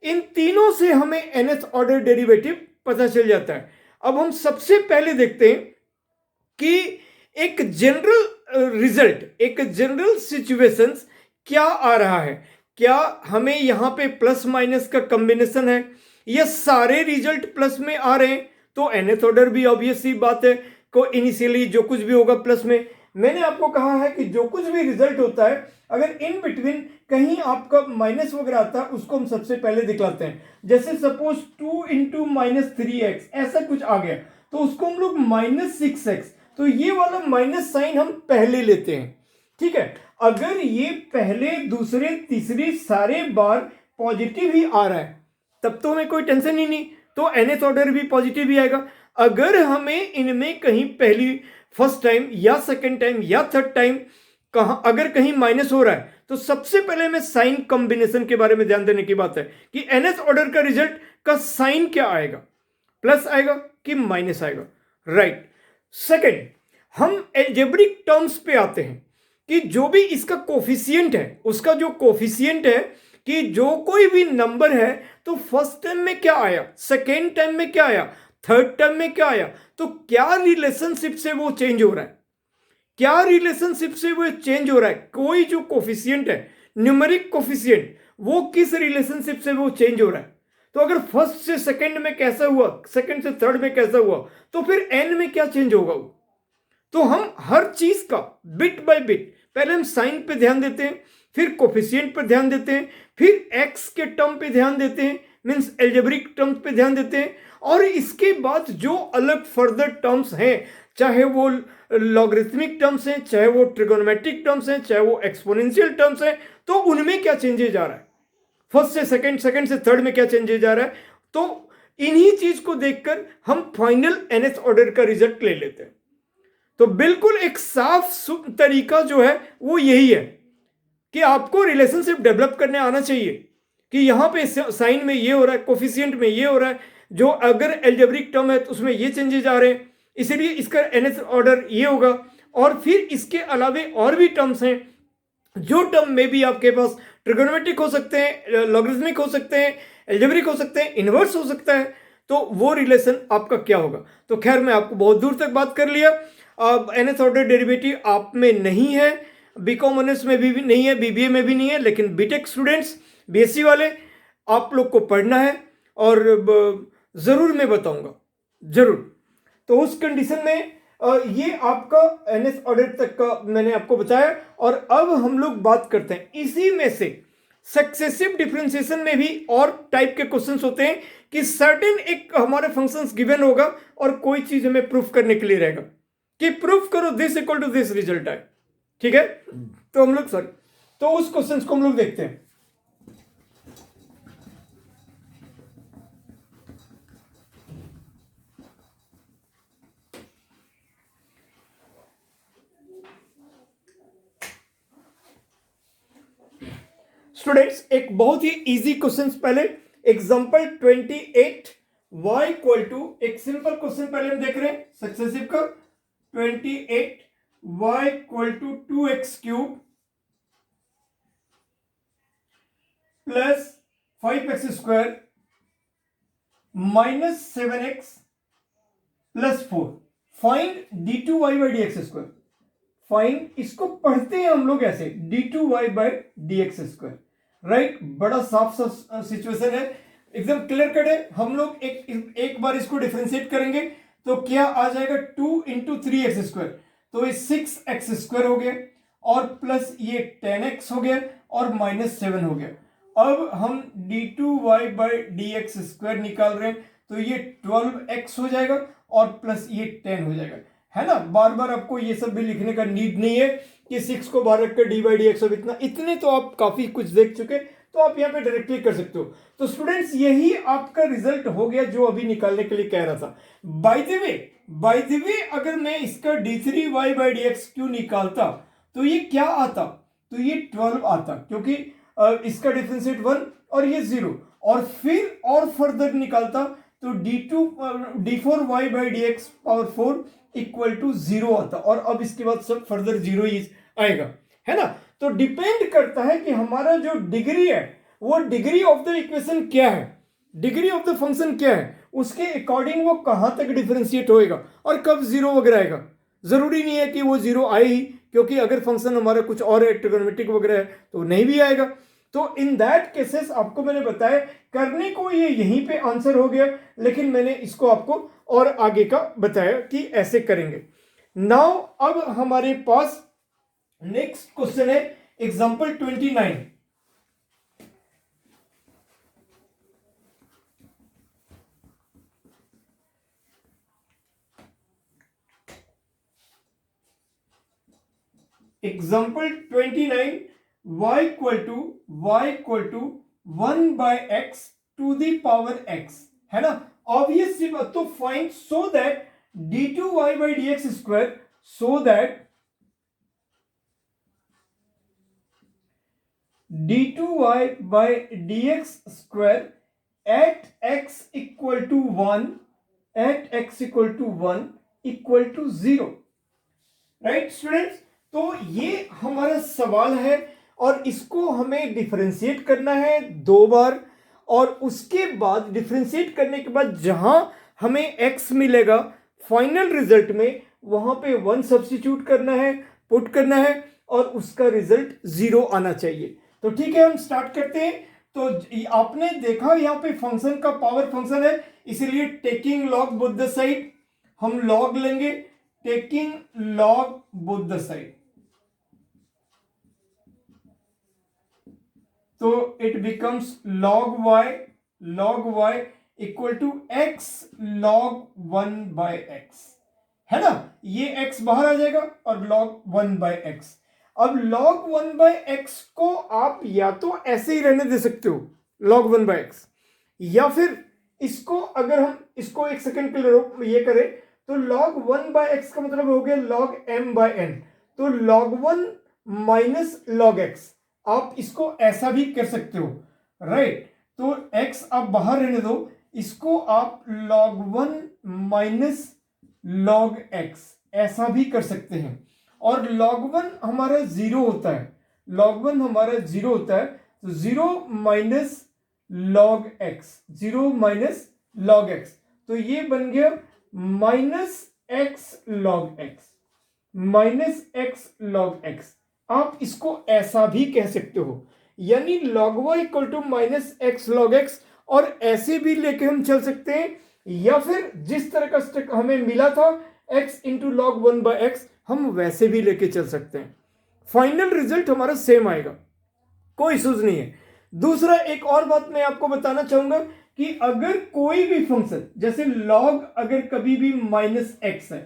इन तीनों से हमें nth ऑर्डर डेरिवेटिव पता चल जाता है। अब हम सबसे पहले देखते हैं कि एक जनरल रिजल्ट, एक जनरल सिचुएशंस क्या आ रहा है। क्या हमें यहां पे प्लस माइनस का कॉम्बिनेशन है या सारे रिजल्ट प्लस में आ रहे हैं? तो nth ऑर्डर भी ऑब्वियस सी बात है को इनिशियली जो कुछ भी होगा प्लस में। मैंने आपको कहा है कि जो कुछ भी रिजल्ट होता है अगर इन बिटवीन कहीं आपका माइनस वगैरह आता है उसको हम सबसे पहले दिखलाते हैं। जैसे सपोज 2 इंटू -3x ऐसा कुछ आ गया तो उसको हम लोग -6x, तो ये वाला माइनस साइन हम पहले लेते हैं, ठीक है। अगर ये पहले दूसरे तीसरे सारे बार पॉजिटिव ही आ रहा है तब तो हमें कोई टेंशन ही नहीं, तो nth ऑर्डर भी पॉजिटिव ही आएगा। अगर हमें इनमें कहीं पहली फर्स्ट टाइम या सेकंड टाइम या थर्ड टाइम अगर कहीं माइनस हो रहा है तो सबसे पहले मैं साइन कॉम्बिनेशन के बारे में ध्यान देने की बात है कि nth ऑर्डर का रिजल्ट का साइन क्या आएगा, प्लस आएगा कि माइनस आएगा, राइट। सेकंड, हम एल्जेब्रिक टर्म्स पे आते हैं कि जो भी इसका कोफिशिएंट है, उसका जो कोफिशिएंट है कि जो कोई भी नंबर है तो फर्स्ट टाइम में क्या आया, सेकेंड टाइम में क्या आया, थर्ड टाइम में क्या आया, तो क्या रिलेशनशिप से वो चेंज हो रहा है, क्या रिलेशनशिप से वो चेंज हो रहा है। कोई जो कोफिशिएंट है, न्यूमेरिक कोफिशिएंट, वो किस रिलेशनशिप से वो चेंज हो रहा है। तो अगर फर्स्ट से सेकंड में कैसा हुआ, सेकंड से थर्ड में कैसा हुआ, तो फिर एन में क्या चेंज होगा वो। तो हम हर चीज का बिट बाय बिट पहले हम साइन पे ध्यान देते हैं, फिर कोफिशिएंट पर ध्यान देते हैं, फिर एक्स के टर्म पे ध्यान देते हैं, मींस एल्जेब्रिक टर्म्स पे ध्यान देते हैं, और इसके बाद जो अलग फर्दर टर्म्स हैं, चाहे वो लॉगरिथमिक टर्म्स हैं, चाहे वो ट्रिगोनोमेट्रिक टर्म्स हैं, चाहे वो एक्सपोनेंशियल टर्म्स हैं, तो उनमें क्या चेंजेज आ रहा है, फर्स्ट से सेकंड, सेकंड से थर्ड में क्या चेंजेज आ रहा है। तो इन्हीं चीज को देखकर हम फाइनल nth ऑर्डर का रिजल्ट ले लेते हैं। तो बिल्कुल एक साफ तरीका जो है वो यही है कि आपको रिलेशनशिप डेवलप करने आना चाहिए कि यहां पे साइन में ये हो रहा है, कोफिशिएंट में ये हो रहा है, जो अगर एल्जेब्रिक टर्म है तो उसमें ये चेंजेज आ रहे हैं, इसीलिए इसका nth ऑर्डर ये होगा। और फिर इसके अलावे और भी टर्म्स हैं, जो टर्म में भी आपके पास ट्रिगोनोमेट्रिक हो सकते हैं, लॉगरिथमिक हो सकते हैं, एल्जेब्रिक हो सकते हैं, इनवर्स हो सकता है, तो वो रिलेशन आपका क्या होगा। तो खैर मैं आपको बहुत दूर तक बात कर लिया। अब nth ऑर्डर डेरिवेटिव आप में नहीं है, बीकॉम ऑनर्स में भी नहीं है, बीबीए में भी नहीं है, लेकिन बीटेक स्टूडेंट्स, बीएससी वाले, आप लोग को पढ़ना है और जरूर मैं बताऊंगा, जरूर। तो उस कंडीशन में ये आपका nth ऑर्डर तक का मैंने आपको बताया। और अब हम लोग बात करते हैं इसी में से सक्सेसिव डिफरेंशिएशन में भी और टाइप के क्वेश्चंस होते हैं कि सर्टेन एक हमारे फंक्शंस गिवन होगा और कोई चीज हमें प्रूफ करने के लिए रहेगा कि प्रूफ करो this equal to this result आए, ठीक है। तो हम लोग तो उस क्वेश्चन को हम लोग देखते हैं। स्टूडेंट्स एक बहुत ही इजी क्वेश्चन पहले, एग्जांपल 28 y इक्वल टू, एक सिंपल क्वेश्चन पहले हम देख रहे हैं सक्सेसिव का, 28 y equal to 2x cube plus 5x square minus 7x plus 4, find d2y by D x square. Find, इसको पढ़ते हैं हम लोग ऐसे, d2y by D x square, right. बड़ा साफ सा सिचुएशन है, एकदम क्लियर कट है। हम लोग एक बार इसको डिफरेंशिएट करेंगे तो क्या आ जाएगा, 2 इंटू 3x स्क्वायर, तो ये 6x स्क्वायर हो गया और प्लस ये 10x हो गया और माइनस 7 हो गया। अब हम d2y by D x square निकाल रहे हैं तो ये 12x हो जाएगा और प्लस ये 10 हो जाएगा, है ना। बार बार आपको ये सब भी लिखने का नीड नहीं है कि 6 को बाहर रखकर डी बाई डी एक्स, इतने तो आप काफी कुछ देख चुके, तो आप यहाँ पे डायरेक्टली कर सकते हो। तो स्टूडेंट्स यही आपका रिजल्ट हो गया जो अभी निकालने के लिए कह रहा था। बाय द वे अगर मैं इसका d3y by D x Q निकालता तो ये क्या आता, तो ये 12 आता, क्योंकि इसका डिफरेंशिएट 1 और ये 0, और फिर और फर्दर निकालता तो d4y/dx पावर 4 इक्वल टू 0 आता, और अब इसके बाद सब फर्दर 0 ही आएगा, है ना। तो डिपेंड करता है कि हमारा जो डिग्री है वो डिग्री ऑफ द इक्वेशन क्या है, डिग्री ऑफ द फंक्शन क्या है, उसके अकॉर्डिंग वो कहां तक डिफरेंशिएट होएगा और कब 0 वगैरह आएगा। जरूरी नहीं है कि वो 0 आए ही, क्योंकि अगर फंक्शन हमारा कुछ और है, ट्रिग्नोमेट्रिक वगैरह है, तो नहीं भी आएगा। तो इन दैट केसेस आपको मैंने बताया, करने को ये यहीं पे आंसर हो गया, लेकिन मैंने इसको आपको और आगे का बताया कि ऐसे करेंगे। नाउ अब हमारे पास नेक्स्ट क्वेश्चन है example 29। Example 29, y equal to 1/x to the power x, है ना। ऑब्वियस सी बात, तो find so that d2y/dx square, so that d2y/dx square at x equal to 1 equal to 0, right students. तो ये हमारा सवाल है और इसको हमें डिफरेंशिएट करना है 2 बार, और उसके बाद डिफरेंशिएट करने के बाद जहां हमें x मिलेगा फाइनल रिजल्ट में, वहां पे 1 सब्स्टिट्यूट करना है, पुट करना है, और उसका रिजल्ट 0 आना चाहिए। तो ठीक है, हम स्टार्ट करते हैं। तो आपने देखा यहाँ पे फंक्शन का पावर फंक्शन है, इसीलिए taking log both the side, हम लॉग लेंगे, taking log both the side, तो it becomes log y equal to x log 1/x, है ना। ये x बाहर आ जाएगा और log 1/x। अब log 1/x को आप या तो ऐसे ही रहने दे सकते हो log 1/x, या फिर इसको अगर हम इसको एक सेकंड के लिए ये करें तो log 1/x का मतलब हो गया log m/n, तो log 1 माइनस log x, आप इसको ऐसा भी कर सकते हो, राइट। तो x आप बाहर रहने दो, इसको आप log 1 माइनस log x ऐसा भी कर सकते हैं, और log 1 हमारा 0 होता है, log 1 हमारा 0 होता है, तो 0 minus log x, 0 minus log x, तो ये बन गया minus x log x, minus x log x। आप इसको ऐसा भी कह सकते हो, यानी log y equal to minus x log x, और ऐसे भी लेके हम चल सकते हैं, या फिर जिस तरह का स्टेप हमें मिला था x इंटू log 1/x, हम वैसे भी लेके चल सकते हैं। फाइनल रिजल्ट हमारा सेम आएगा, कोई इश्यूज नहीं है। दूसरा एक और बात मैं आपको बताना चाहूंगा कि अगर कोई भी फंक्शन, जैसे log अगर कभी भी माइनस एक्स है,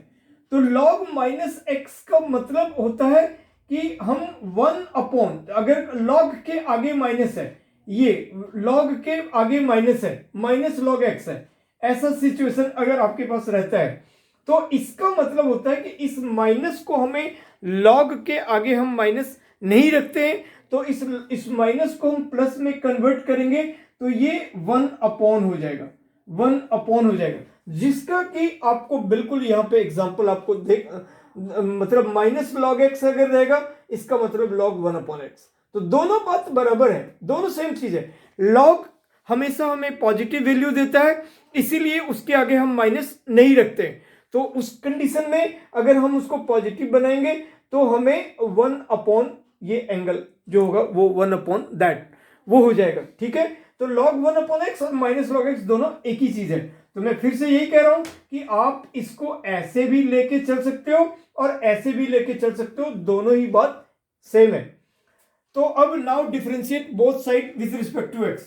तो log माइनस एक्स का मतलब होता है कि हम 1 अपॉन, अगर log के आगे माइनस है, ये log के आगे माइनस है, माइनस log x है, ऐसा सिचुएशन अगर आपके पास रहता है, तो इसका मतलब होता है कि इस माइनस को हमें log के आगे हम माइनस नहीं रखते हैं, तो इस माइनस को हम प्लस में कन्वर्ट करेंगे, तो ये 1 अपॉन हो जाएगा, 1 अपॉन हो जाएगा, जिसका कि आपको बिल्कुल यहाँ पे एग्जांपल आपको देख, मतलब माइनस log x अगर रहेगा, इसका मतलब log 1/x, तो दोनों बात बराबर है, दोनों सेम चीज है। log हमेशा हमें पॉजिटिव वैल्यू देता है, इसीलिए उसके आगे हम माइनस नहीं रखते, तो उस कंडीशन में अगर हम उसको पॉजिटिव बनाएंगे तो हमें 1 अपॉन ये एंगल जो होगा वो 1 अपॉन दैट वो हो जाएगा, ठीक है। तो log 1/x और माइनस log x दोनों एक ही चीज है, तो मैं फिर से यही कह रहा हूं कि आप इसको ऐसे भी लेके चल सकते हो और ऐसे भी लेके चल सकते हो, दोनों ही बात सेम है। तो अब now differentiate both side with respect to x,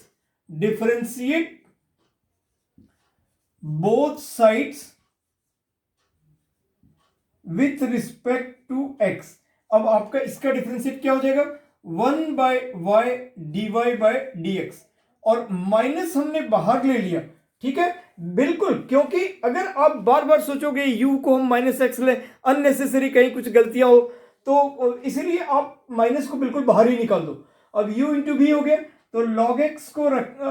differentiate both sides with respect to x। अब आपका इसका डिफरेंशिएट क्या हो जाएगा, 1/y dy/dx, और माइनस हमने बाहर ले लिया, ठीक है, बिल्कुल, क्योंकि अगर आप बार बार सोचोगे u को हम माइनस एक्स ले, अननेसेसरी कहीं कुछ गलतियां हो, तो इसलिए आप माइनस को बिल्कुल बाहर ही निकाल दो। अब u इंटू भी हो गया, तो log x को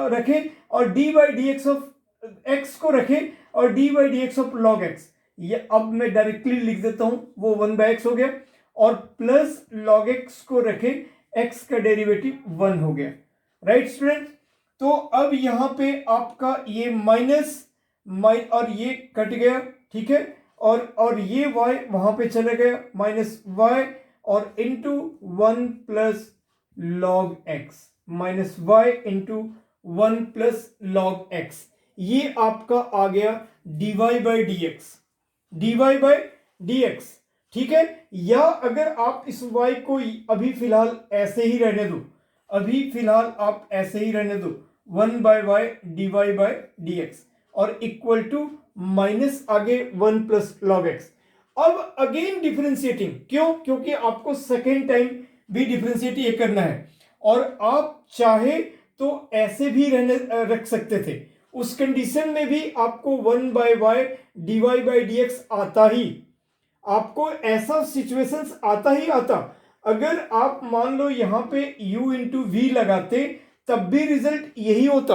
रखें और dy/dx ऑफ एक्स को रखे और D by D x of log x, ये अब मैं डायरेक्टली लिख देता हूं, वो 1/x हो गया, और प्लस लॉग एक्स को रखे, एक्स का डेरिवेटिव 1 हो गया। राइट स्टूडेंट, तो अब यहां पे आपका ये माइनस और ये कट गया, ठीक है, और ये y वहां पे चला गया, माइनस y और into 1 plus log x, minus y into 1 plus log x, ये आपका आ गया dy by D x, dy by D x, ठीक है। या अगर आप इस y को अभी फिलहाल ऐसे ही रहने दो, अभी फिलहाल आप ऐसे ही रहने दो, 1 by y d Y by D x और इक्वल टू माइनस आगे 1 प्लस लॉग एक्स। अब अगेन डिफरेंशिएटिंग, क्यों? क्योंकि आपको सेकेंड टाइम भी डिफरेंशिएट ये करना है, और आप चाहे तो ऐसे भी रख सकते थे, उस कंडीशन में भी आपको 1 by y d Y by D x आता ही, आपको ऐसा सिचुएशंस आता ही आता। अगर आप मान लो यहां पे u इंटू वी लगाते तब भी रिजल्ट यही होता,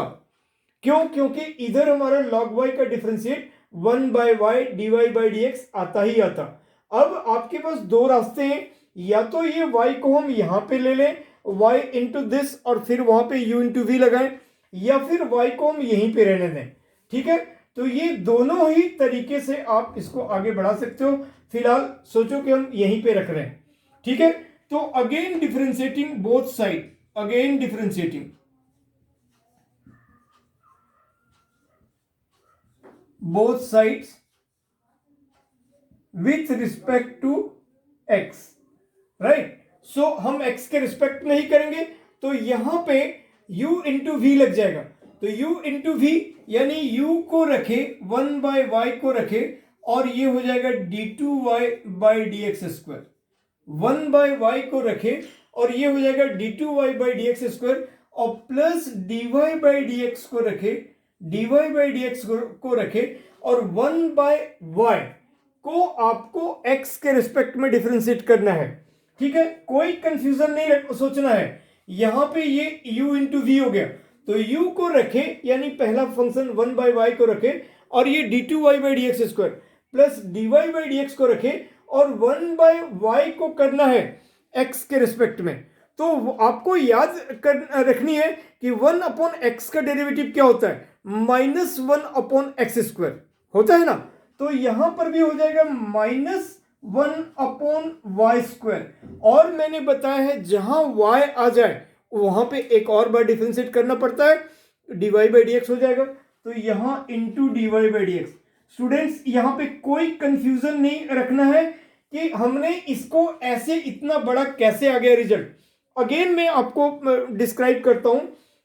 क्यों? क्योंकि इधर हमारा log y का differentiate 1 by y d Y by D x आता ही आता। अब आपके पास दो रास्ते हैं, या तो ये y को हम यहां पे ले लें y इंटू दिस और फिर वहां पे u इंटू वी लगाएं, या फिर y को हम यहीं पे रहने दें, ठीक है। तो ये दोनों ही तरीके से आप इसको आगे बढ़ा सकते हो, फिलहाल सोचो कि हम यहीं पे रख रहे हैं, ठीक है। तो again differentiating both side, again differentiating both sides with respect to x, right. So हम x के रिस्पेक्ट में ही करेंगे, तो यहां पे u इंटू वी लग जाएगा, तो u इंटू वी यानी u को रखे 1 बाई वाई को रखे और ये हो जाएगा d2y by D x square, 1 by Y को रखे और ये हो जाएगा d2y by D x square, और plus dy by D X को रखे, dy बाई डी एक्स को रखे, और 1 बाई वाई को आपको x के रिस्पेक्ट में डिफरेंशिएट करना है, ठीक है। कोई कंफ्यूजन नहीं सोचना है, यहां पे ये u इंटू वी हो गया, तो u को रखे यानी पहला फंक्शन 1 बाई वाई को रखे और ये d2y by D x square plus dy by D X को रखे और 1 बाई वाई को करना है x के रिस्पेक्ट में। तो आपको याद रखनी है कि 1 अपॉन एक्स का डेरिवेटिव क्या होता है, माइनस 1 अपॉन एक्स स्क्वायर होता है ना, तो यहां पर भी हो जाएगा माइनस 1 अपॉन वाई स्क्वायर, और मैंने बताया है जहां y आ जाए वहां पे एक और बार डिफरेंशिएट करना पड़ता है, dy बाई डी एक्स हो जाएगा, तो यहां into dy by D x. Students यहां पे कोई कंफ्यूजन नहीं रखना है कि हमने इसको ऐसे इतना बड़ा कैसे आ गया रिजल्ट। अगेन मैं आपको डिस्क्राइब करता हूं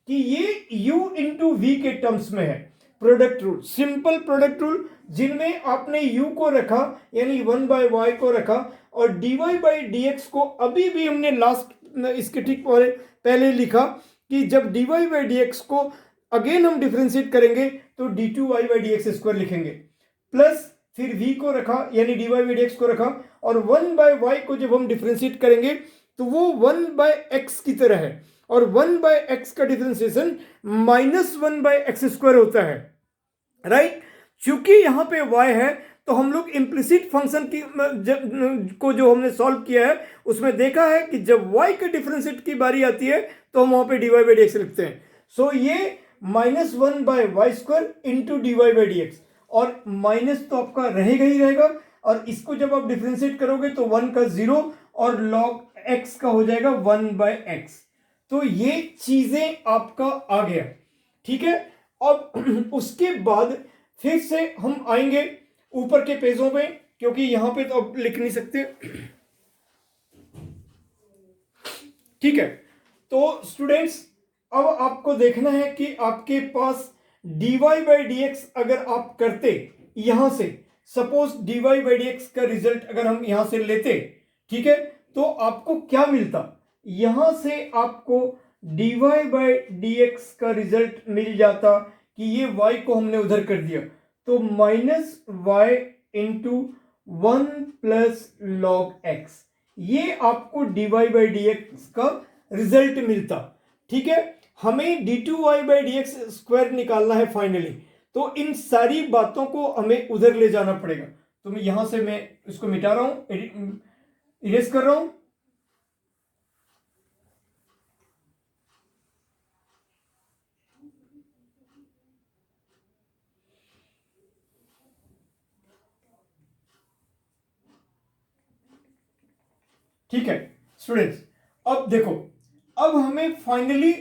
कि ये u इंटू वी के टर्म्स में है, product rule, simple product rule, जिनमें आपने u को रखा यानी 1 बाई वाई को रखा और dy बाई डी एक्स को अभी भी हमने लास्ट इसके ठीक पहले लिखा कि जब dy बाई डी एक्स को अगेन हम डिफरेंशिएट करेंगे तो d2y by D x square लिखेंगे, प्लस फिर v को रखा यानी dy बाई डी एक्स को रखा, और 1 बाई वाई को जब हम डिफरेंशिएट करेंगे तो वो 1 बाई एक्स की तरह है, और 1 बाई एक्स का differentiation minus 1 by x square होता है, राइट। चूंकि यहां पे y है तो हम लोग इम्प्लिसिट फंक्शन की को जो हमने सॉल्व किया है उसमें देखा है कि जब y के डिफरेंशिएट की बारी आती है तो हम वहां पे dy बाई डी एक्स लिखते हैं। सो ये minus 1 by y square into dy by D x, और माइनस तो आपका रहेगा ही रहेगा, और इसको जब आप डिफरेंशिएट करोगे तो 1 का 0 और log x का हो जाएगा 1 बाई एक्स। तो ये चीजें आपका आ गया, ठीक है। अब उसके बाद फिर से हम आएंगे ऊपर के पेजों पे, क्योंकि यहां पे तो अब लिख नहीं सकते, ठीक है। तो स्टूडेंट्स अब आपको देखना है कि आपके पास dy बाई डी एक्स अगर आप करते यहां से, suppose dy by D x का रिजल्ट अगर हम यहां से लेते, ठीक है, तो आपको क्या मिलता, यहां से आपको dy बाई डी एक्स का रिजल्ट मिल जाता कि ये y को हमने उधर कर दिया, तो minus y into 1 plus log x, ये आपको dy बाई डी एक्स का रिजल्ट मिलता, ठीक है। हमें d2y by D x square निकालना है फाइनली, तो इन सारी बातों को हमें उधर ले जाना पड़ेगा। तो मैं यहां से मैं इसको मिटा रहा हूं, इरेज कर रहा हूं। ठीक है स्टूडेंट्स, अब देखो, अब हमें finally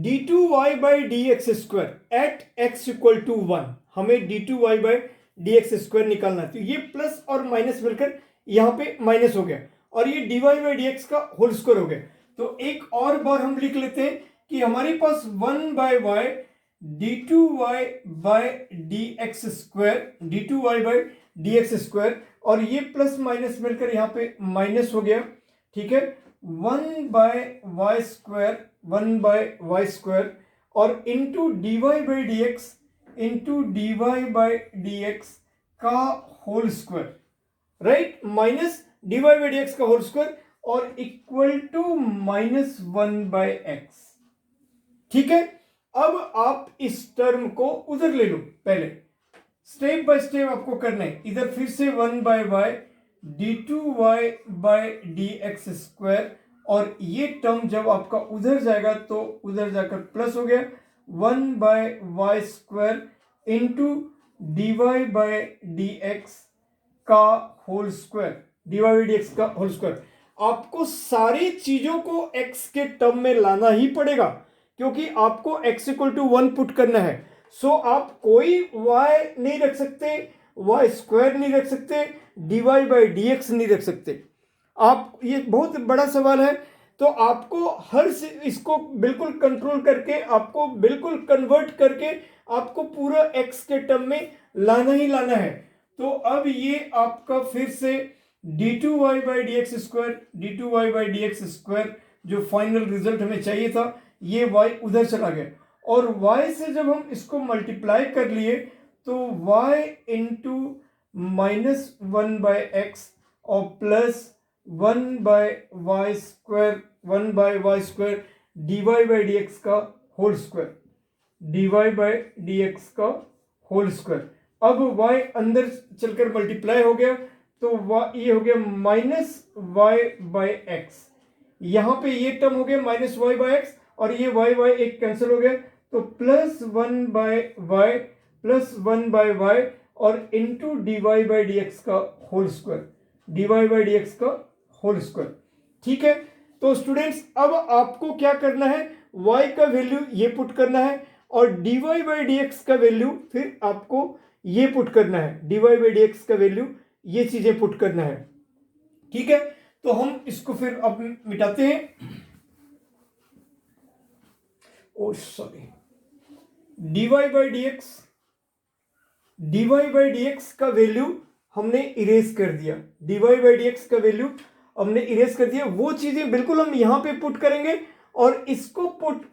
d2y by D x square at x equal to 1, हमें d2y by D x square निकालना है। तो ये प्लस और माइनस मिलकर यहां पे माइनस हो गया और ये dy बाई डी एक्स का होल स्क्वायर हो गया। तो एक और बार हम लिख लेते हैं कि हमारे पास 1 by y d2y by D x square, d2y by D x square, और ये प्लस माइनस मिलकर यहां पे माइनस हो गया। ठीक है, 1 by Y square, 1 by Y square और into D Y by D X, into D Y by D x का whole square, right, minus D Y by D x का होल स्क्वायर और इक्वल टू -1 बाय एक्स। ठीक है, अब आप इस टर्म को उधर ले लो। पहले स्टेप बाय स्टेप आपको करना है। इधर फिर से 1 by y d2y by D x square, और ये टर्म जब आपका उधर जाएगा तो उधर जाकर प्लस हो गया 1 by Y square into D Y by D x का whole square, D Y by D x का होल स्क्वायर। आपको सारी चीजों को x के टर्म में लाना ही पड़ेगा क्योंकि आपको x इक्वल टू 1 पुट करना है। सो आप कोई y नहीं रख सकते, वाई स्क्वायर नहीं रख सकते, d Y by D x नहीं रख सकते आप। ये बहुत बड़ा सवाल है, तो आपको हर इसको बिल्कुल कंट्रोल करके, आपको बिल्कुल कन्वर्ट करके आपको पूरा एक्स के टर्म में लाना ही लाना है। तो अब ये आपका फिर से d2y by D x square, d2y by D x square जो फाइनल रिजल्ट हमें चाहिए था, ये y उधर चला गया और y से जब हम इसको मल्टीप्लाई कर लिए तो y इंटू -1 बाय एक्स और plus 1 by Y square, 1 by Y square D Y by D x का whole square, D Y by D x का होल स्क्वायर। अब y अंदर चलकर मल्टीप्लाई हो गया तो ये हो गया -y बाय एक्स, यहां पे ये टर्म हो गया -y बाय एक्स और ये y एक कैंसिल हो गया तो +1 by Y plus 1 by Y और into D Y by D x का whole square, D Y by D x का होल स्क्वायर। ठीक है, तो स्टूडेंट्स अब आपको क्या करना है, y का वैल्यू ये पुट करना है और d Y by D x का वैल्यू फिर आपको ये पुट करना है, d Y by D x का वैल्यू ये चीजें पुट करना है। ठीक है, तो हम इसको फिर अब मिटाते हैं। Oh sorry, D Y by D X, D Y by D x का वैल्यू हमने इरेज कर दिया, D Y by D x का वैल्यू हमने इरेज कर दिया। वो चीजें बिल्कुल हम यहां पे पुट करेंगे और इसको पुट,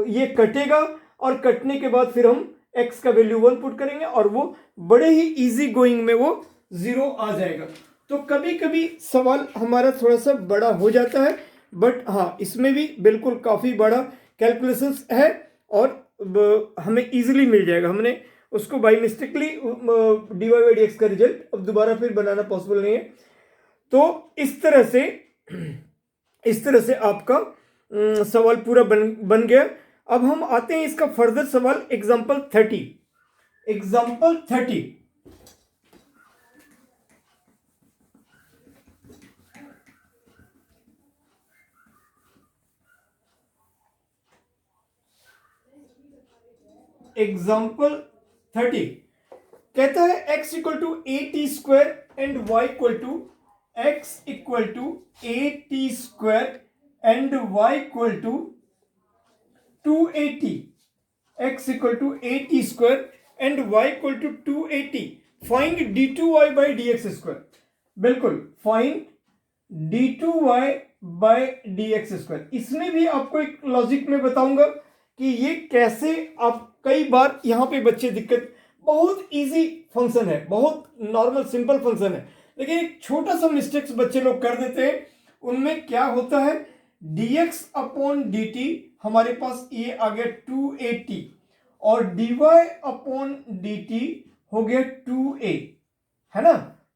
ये कटेगा और कटने के बाद फिर हम x का वैल्यू 1 पुट करेंगे और वो बड़े ही इजी गोइंग में वो 0 आ जाएगा। तो कभी कभी सवाल हमारा थोड़ा सा बड़ा हो जाता है, बट हाँ इसमें भी बिल्कुल काफी बड़ा कैलकुलेशंस है और हमें इजीली मिल जाएगा। हमने उसको by mistakenly d Y by D x का रिजल्ट अब दोबारा फिर बनाना पॉसिबल नहीं है। तो इस तरह से आपका सवाल पूरा बन गया। अब हम आते हैं इसका फर्दर सवाल, एग्जाम्पल 30। एग्जाम्पल 30, एग्जाम्पल 30 कहता है x equal to A T square and y equal to x equal to A T square and y equal to 280, x equal to A T square and y equal to 280। Find d2y by D x square. बिल्कुल, find d2y by D x square. इसमें भी आपको एक लॉजिक में बताऊंगा कि ये कैसे, आप कई बार यहां पे बच्चे दिक्कत, बहुत इजी फंक्शन है, बहुत नॉर्मल सिंपल फंक्शन है, लेकिन एक छोटा सा मिस्टेक्स बच्चे लोग कर देते हैं। उनमें क्या होता है, dx अपॉन dt हमारे पास ये आ गया 280 और dy अपॉन dt हो गया 2a, है ना।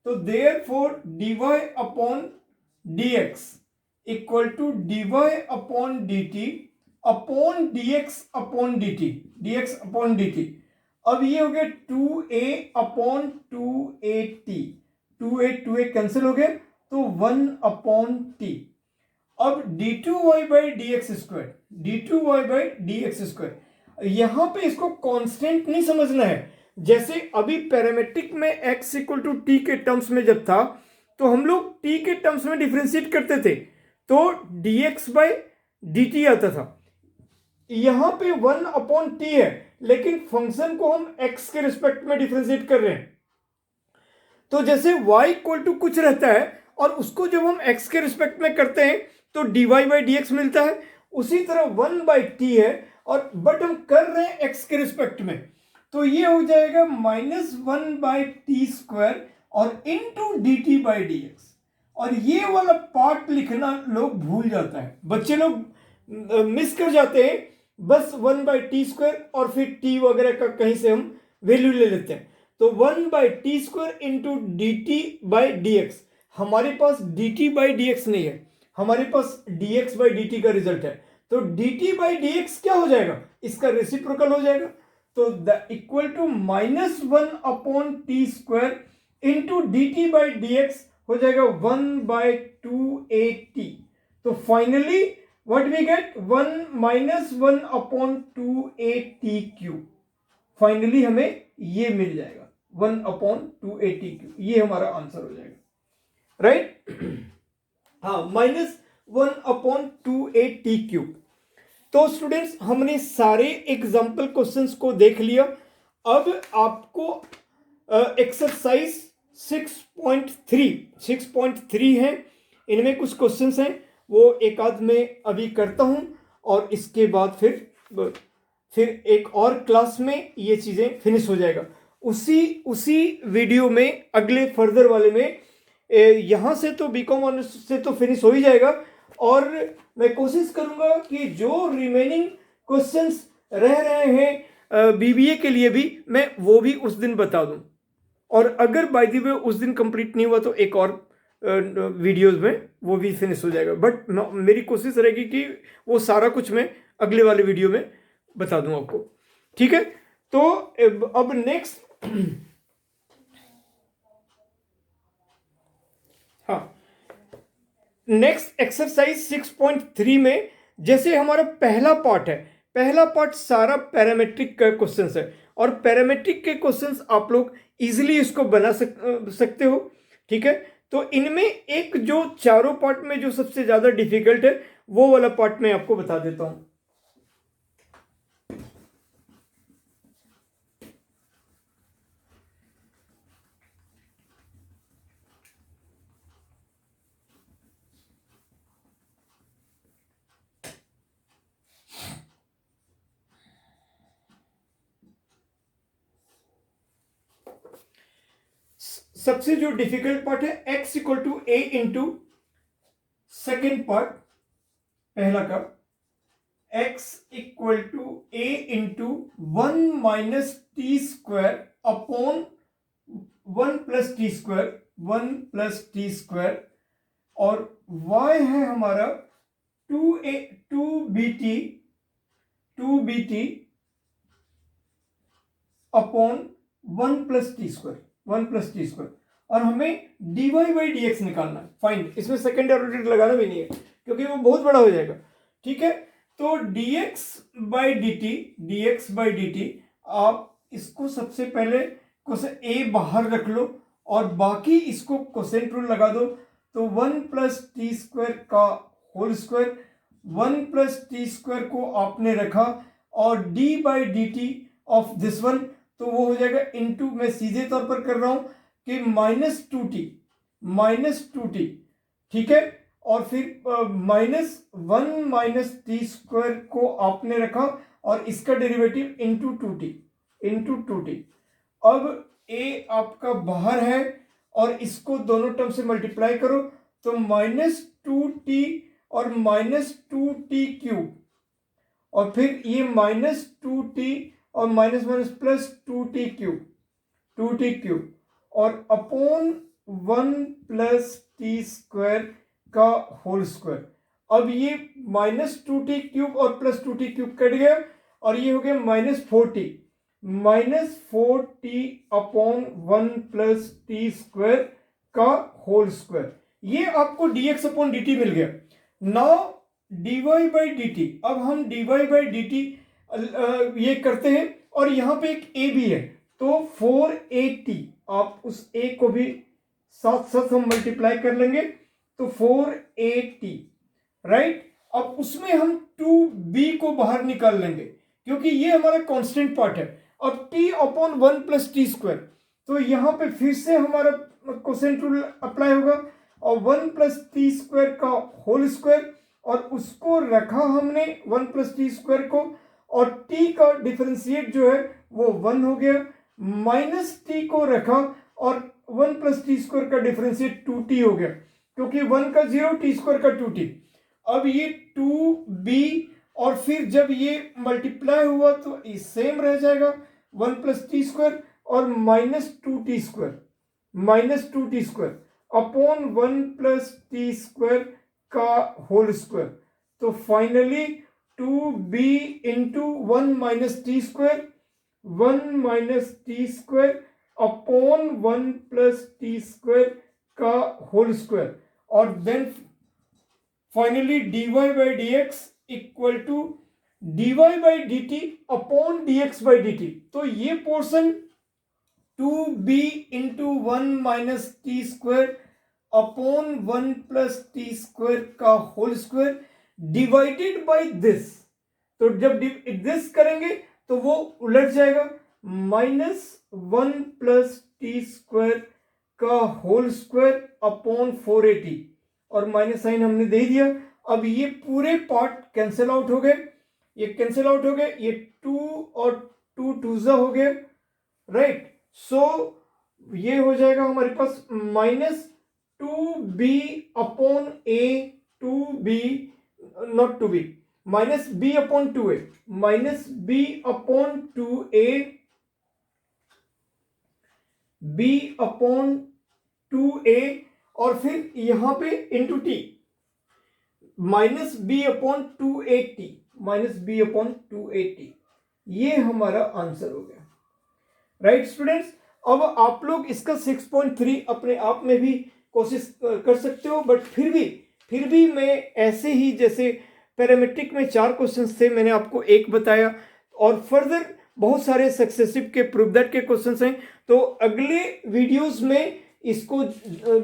तो therefore dy upon dx equal to dy upon dt upon dx upon dt। अब ये हो गया 2a upon 2at, 2a cancel हो गया तो 1 अपॉन t। अब d2y by D x square, यहां पे इसको कांस्टेंट नहीं समझना है। जैसे अभी पैरामेट्रिक में x इक्वल टू टी के टर्म्स में जब था तो हम लोग t के टर्म्स में डिफ्रेंशिएट करते थे तो dx बाई dt आता था। यहां पे 1 अपॉन टी है, लेकिन फंक्शन को हम x के रिस्पेक्ट में डिफ्रेंशिएट कर रहे हैं। तो जैसे y इक्वल टू कुछ रहता है और उसको जब हम x के रिस्पेक्ट में करते हैं तो dy बाई डी एक्स मिलता है, उसी तरह 1 बाई टी है और बट हम कर रहे हैं x के रिस्पेक्ट में, तो ये हो जाएगा -1 बाई टी स्क्वायर और into dt by D x. और ये वाला पार्ट लिखना लोग भूल जाता है, बच्चे लोग मिस कर जाते हैं, बस 1 बाई टी स्क्वायर और फिर t वगैरह का कहीं से हम वैल्यू ले लेते हैं। तो 1 by T square into d t by D x, हमारे पास dt बाई डी एक्स नहीं है, हमारे पास dx बाई डी टी का रिजल्ट है। तो dt बाई डी एक्स क्या हो जाएगा, इसका रेसिप्रोकल हो जाएगा। तो the equal to -1 upon t square into d t by D x हो जाएगा 1 बाई 2at। तो finally what we get 1 upon 2at³। Finally हमें ये मिल जाएगा 1 अपॉन 2at³, ये हमारा आंसर हो जाएगा, राइट। हाँ, -1 अपॉन 2at³। तो स्टूडेंट्स हमने सारे एग्जाम्पल क्वेश्चंस को देख लिया। अब आपको एक्सरसाइज 6.3 है, इनमें कुछ क्वेश्चंस हैं, वो एक आध में अभी करता हूं और इसके बाद फिर एक और क्लास में ये चीजें फिनिश हो जाएगा। उसी वीडियो में अगले फर्दर वाले में यहां से तो बीकॉम ऑनर्स से तो फिनिश हो ही जाएगा, और मैं कोशिश करूंगा कि जो रिमेनिंग क्वेश्चंस रह रहे हैं बीबीए के लिए भी मैं वो भी उस दिन बता दूं। और अगर बाय द वे उस दिन कंप्लीट नहीं हुआ तो एक और वीडियोस में वो भी फिनिश हो जाएगा, बट मेरी कोशिश रहेगी कि वो सारा कुछ मैं अगले वाले वीडियो में बता दूं आपको, ठीक है। तो अब नेक्स्ट हाँ, नेक्स्ट एक्सरसाइज 6.3 में जैसे हमारा पहला पार्ट सारा पैरामेट्रिक का क्वेश्चंस है, और पैरामेट्रिक के क्वेश्चंस आप लोग इजीली इसको बना सकते हो, ठीक है। तो इनमें एक जो चारों पार्ट में जो सबसे ज्यादा डिफिकल्ट है वो वाला पार्ट मैं आपको बता देता हूं। सबसे जो डिफिकल्ट पार्ट है x equal to a into second part, पहला का x equal to a into 1 minus T square upon 1 plus T square, और y है हमारा 2bt upon 1 plus T square, और हमें dy बाई डी एक्स निकालना है, फाइंड। इसमें सेकेंड डेरिवेटिव लगाना भी नहीं है क्योंकि वो बहुत बड़ा हो जाएगा, ठीक है। तो dx बाई डी टी आप इसको सबसे पहले कोसेंट ए बाहर रख लो और बाकी इसको कोसेंट रूल लगा दो। तो 1 प्लस टी स्क्वायर का whole square, 1 plus T square को आपने रखा और d by d t of this one, तो वो हो जाएगा इनटू, मैं सीधे तौर पर कर रहा हूं कि -2t, ठीक है। और फिर -1 माइनस टी स्क्वायर को आपने रखा और इसका डेरिवेटिव इंटू 2t। अब a आपका बाहर है और इसको दोनों टर्म से मल्टीप्लाई करो, तो -2t और -2t क्यूब, और फिर ये -2t और minus minus plus 2t cube और अपॉन 1 प्लस टी स्क्वायर का होल स्क्वायर। अब ये -2t क्यूब और प्लस 2t क्यूब कट गया और ये हो गया -4t upon 1 plus T square का होल स्क्वायर। ये आपको dx अपॉन dt मिल गया। नाउ dy बाई dt, अब हम dy बाई dt ये करते हैं और यहां पे एक a भी है, तो 4at, आप उस a को भी साथ साथ हम मल्टीप्लाई कर लेंगे, तो 4at, राइट। अब उसमें हम 2b को बाहर निकाल लेंगे क्योंकि ये हमारा कांस्टेंट पार्ट है। अब t upon 1 plus T square, तो यहां पे फिर से हमारा कोसेंट रूल अप्लाई होगा और 1 प्लस टी स्क्वायर का होल स्क्वायर, और उसको रखा हमने 1 प्लस टी स्क्वायर को, और t का डिफरेंशिएट जो है वो 1 हो गया, माइनस t को रखा और 1 प्लस टी स्क्वायर का डिफरेंशिएट 2t हो गया, क्योंकि 1 का 0, टी स्क्वायर का 2t। अब ये 2b और फिर जब ये मल्टीप्लाई हुआ तो ये सेम रह जाएगा, 1 प्लस टी स्क्वायर और -2t square upon 1 plus T square का होल स्क्वायर। तो finally 2b into 1 minus T square, 1 minus T square upon 1 plus T square का होल स्क्वायर, और then finally dy by dx equal to dy by dt upon dx by dt। तो ये portion 2b into 1 minus T square upon 1 plus T square का whole square divided by this, तो जब दिस करेंगे तो वो उलट जाएगा, -1 प्लस टी स्क्वायर का होल स्क्वायर अपॉन 480, और माइनस साइन हमने दे दिया। अब ये पूरे पार्ट कैंसिल आउट हो गए, ये कैंसिल आउट हो गए, ये 2 और 2 2 हो गए, राइट। सो ये हो जाएगा हमारे पास -2b upon a, 2b not 2b, -b upon 2a, -b upon 2a, b upon 2a, और फिर यहां पे into T, -b upon 280, -b upon 280। ये हमारा आंसर हो गया, राइट स्टूडेंट्स। अब आप लोग इसका 6.3 अपने आप में भी कोशिश कर सकते हो, बट फिर भी मैं ऐसे ही, जैसे पैरामेट्रिक में 4 क्वेश्चंस थे, मैंने आपको एक बताया, और फर्दर बहुत सारे सक्सेसिव के प्रूफ दैट के क्वेश्चंस हैं, तो अगले वीडियोस में इसको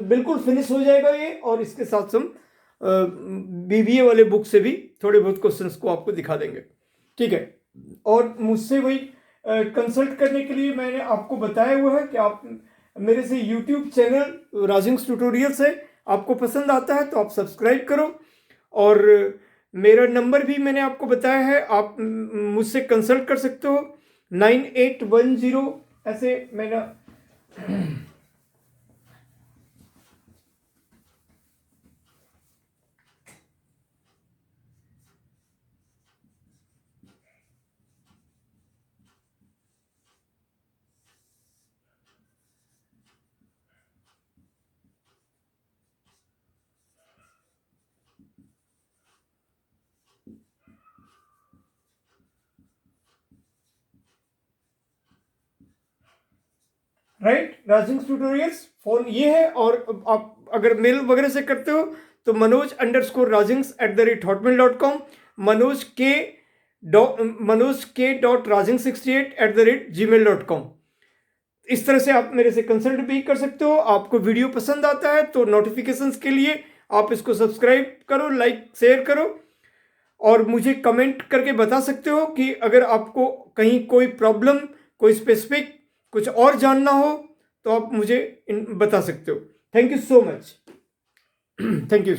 बिल्कुल फिनिश हो जाएगा ये, और इसके साथ हम बीबीए वाले बुक से भी थोड़े बहुत क्वेश्चंस को आपको दिखा देंगे, ठीक है। और मुझसे वही कंसल्ट करने के लिए मैंने आपको बताया हुआ है कि आप मेरे से यूट्यूब चैनल राजिंग्स ट्यूटोरियल्स है, आपको पसंद आता है तो आप सब्सक्राइब करो, और मेरा नंबर भी मैंने आपको बताया है, आप मुझसे कंसल्ट कर सकते हो, 9810 ऐसे मेरा राइट, राजिंग्स ट्यूटोरियल्स फोन ये है, और आप अगर मेल वगैरह से करते हो तो manoj_razings@hotmail.com, manoj_k.razing68@gmail.com। इस तरह से आप मेरे से कंसल्ट भी कर सकते हो। आपको वीडियो पसंद आता है तो नोटिफिकेशंस के लिए आप इसको सब्सक्राइब करो, लाइक शेयर करो, और मुझे कमेंट करके बता सकते हो कि अगर आपको कहीं कोई प्रॉब्लम, कोई स्पेसिफिक कुछ और जानना हो तो आप मुझे बता सकते हो। Thank you so much, thank you.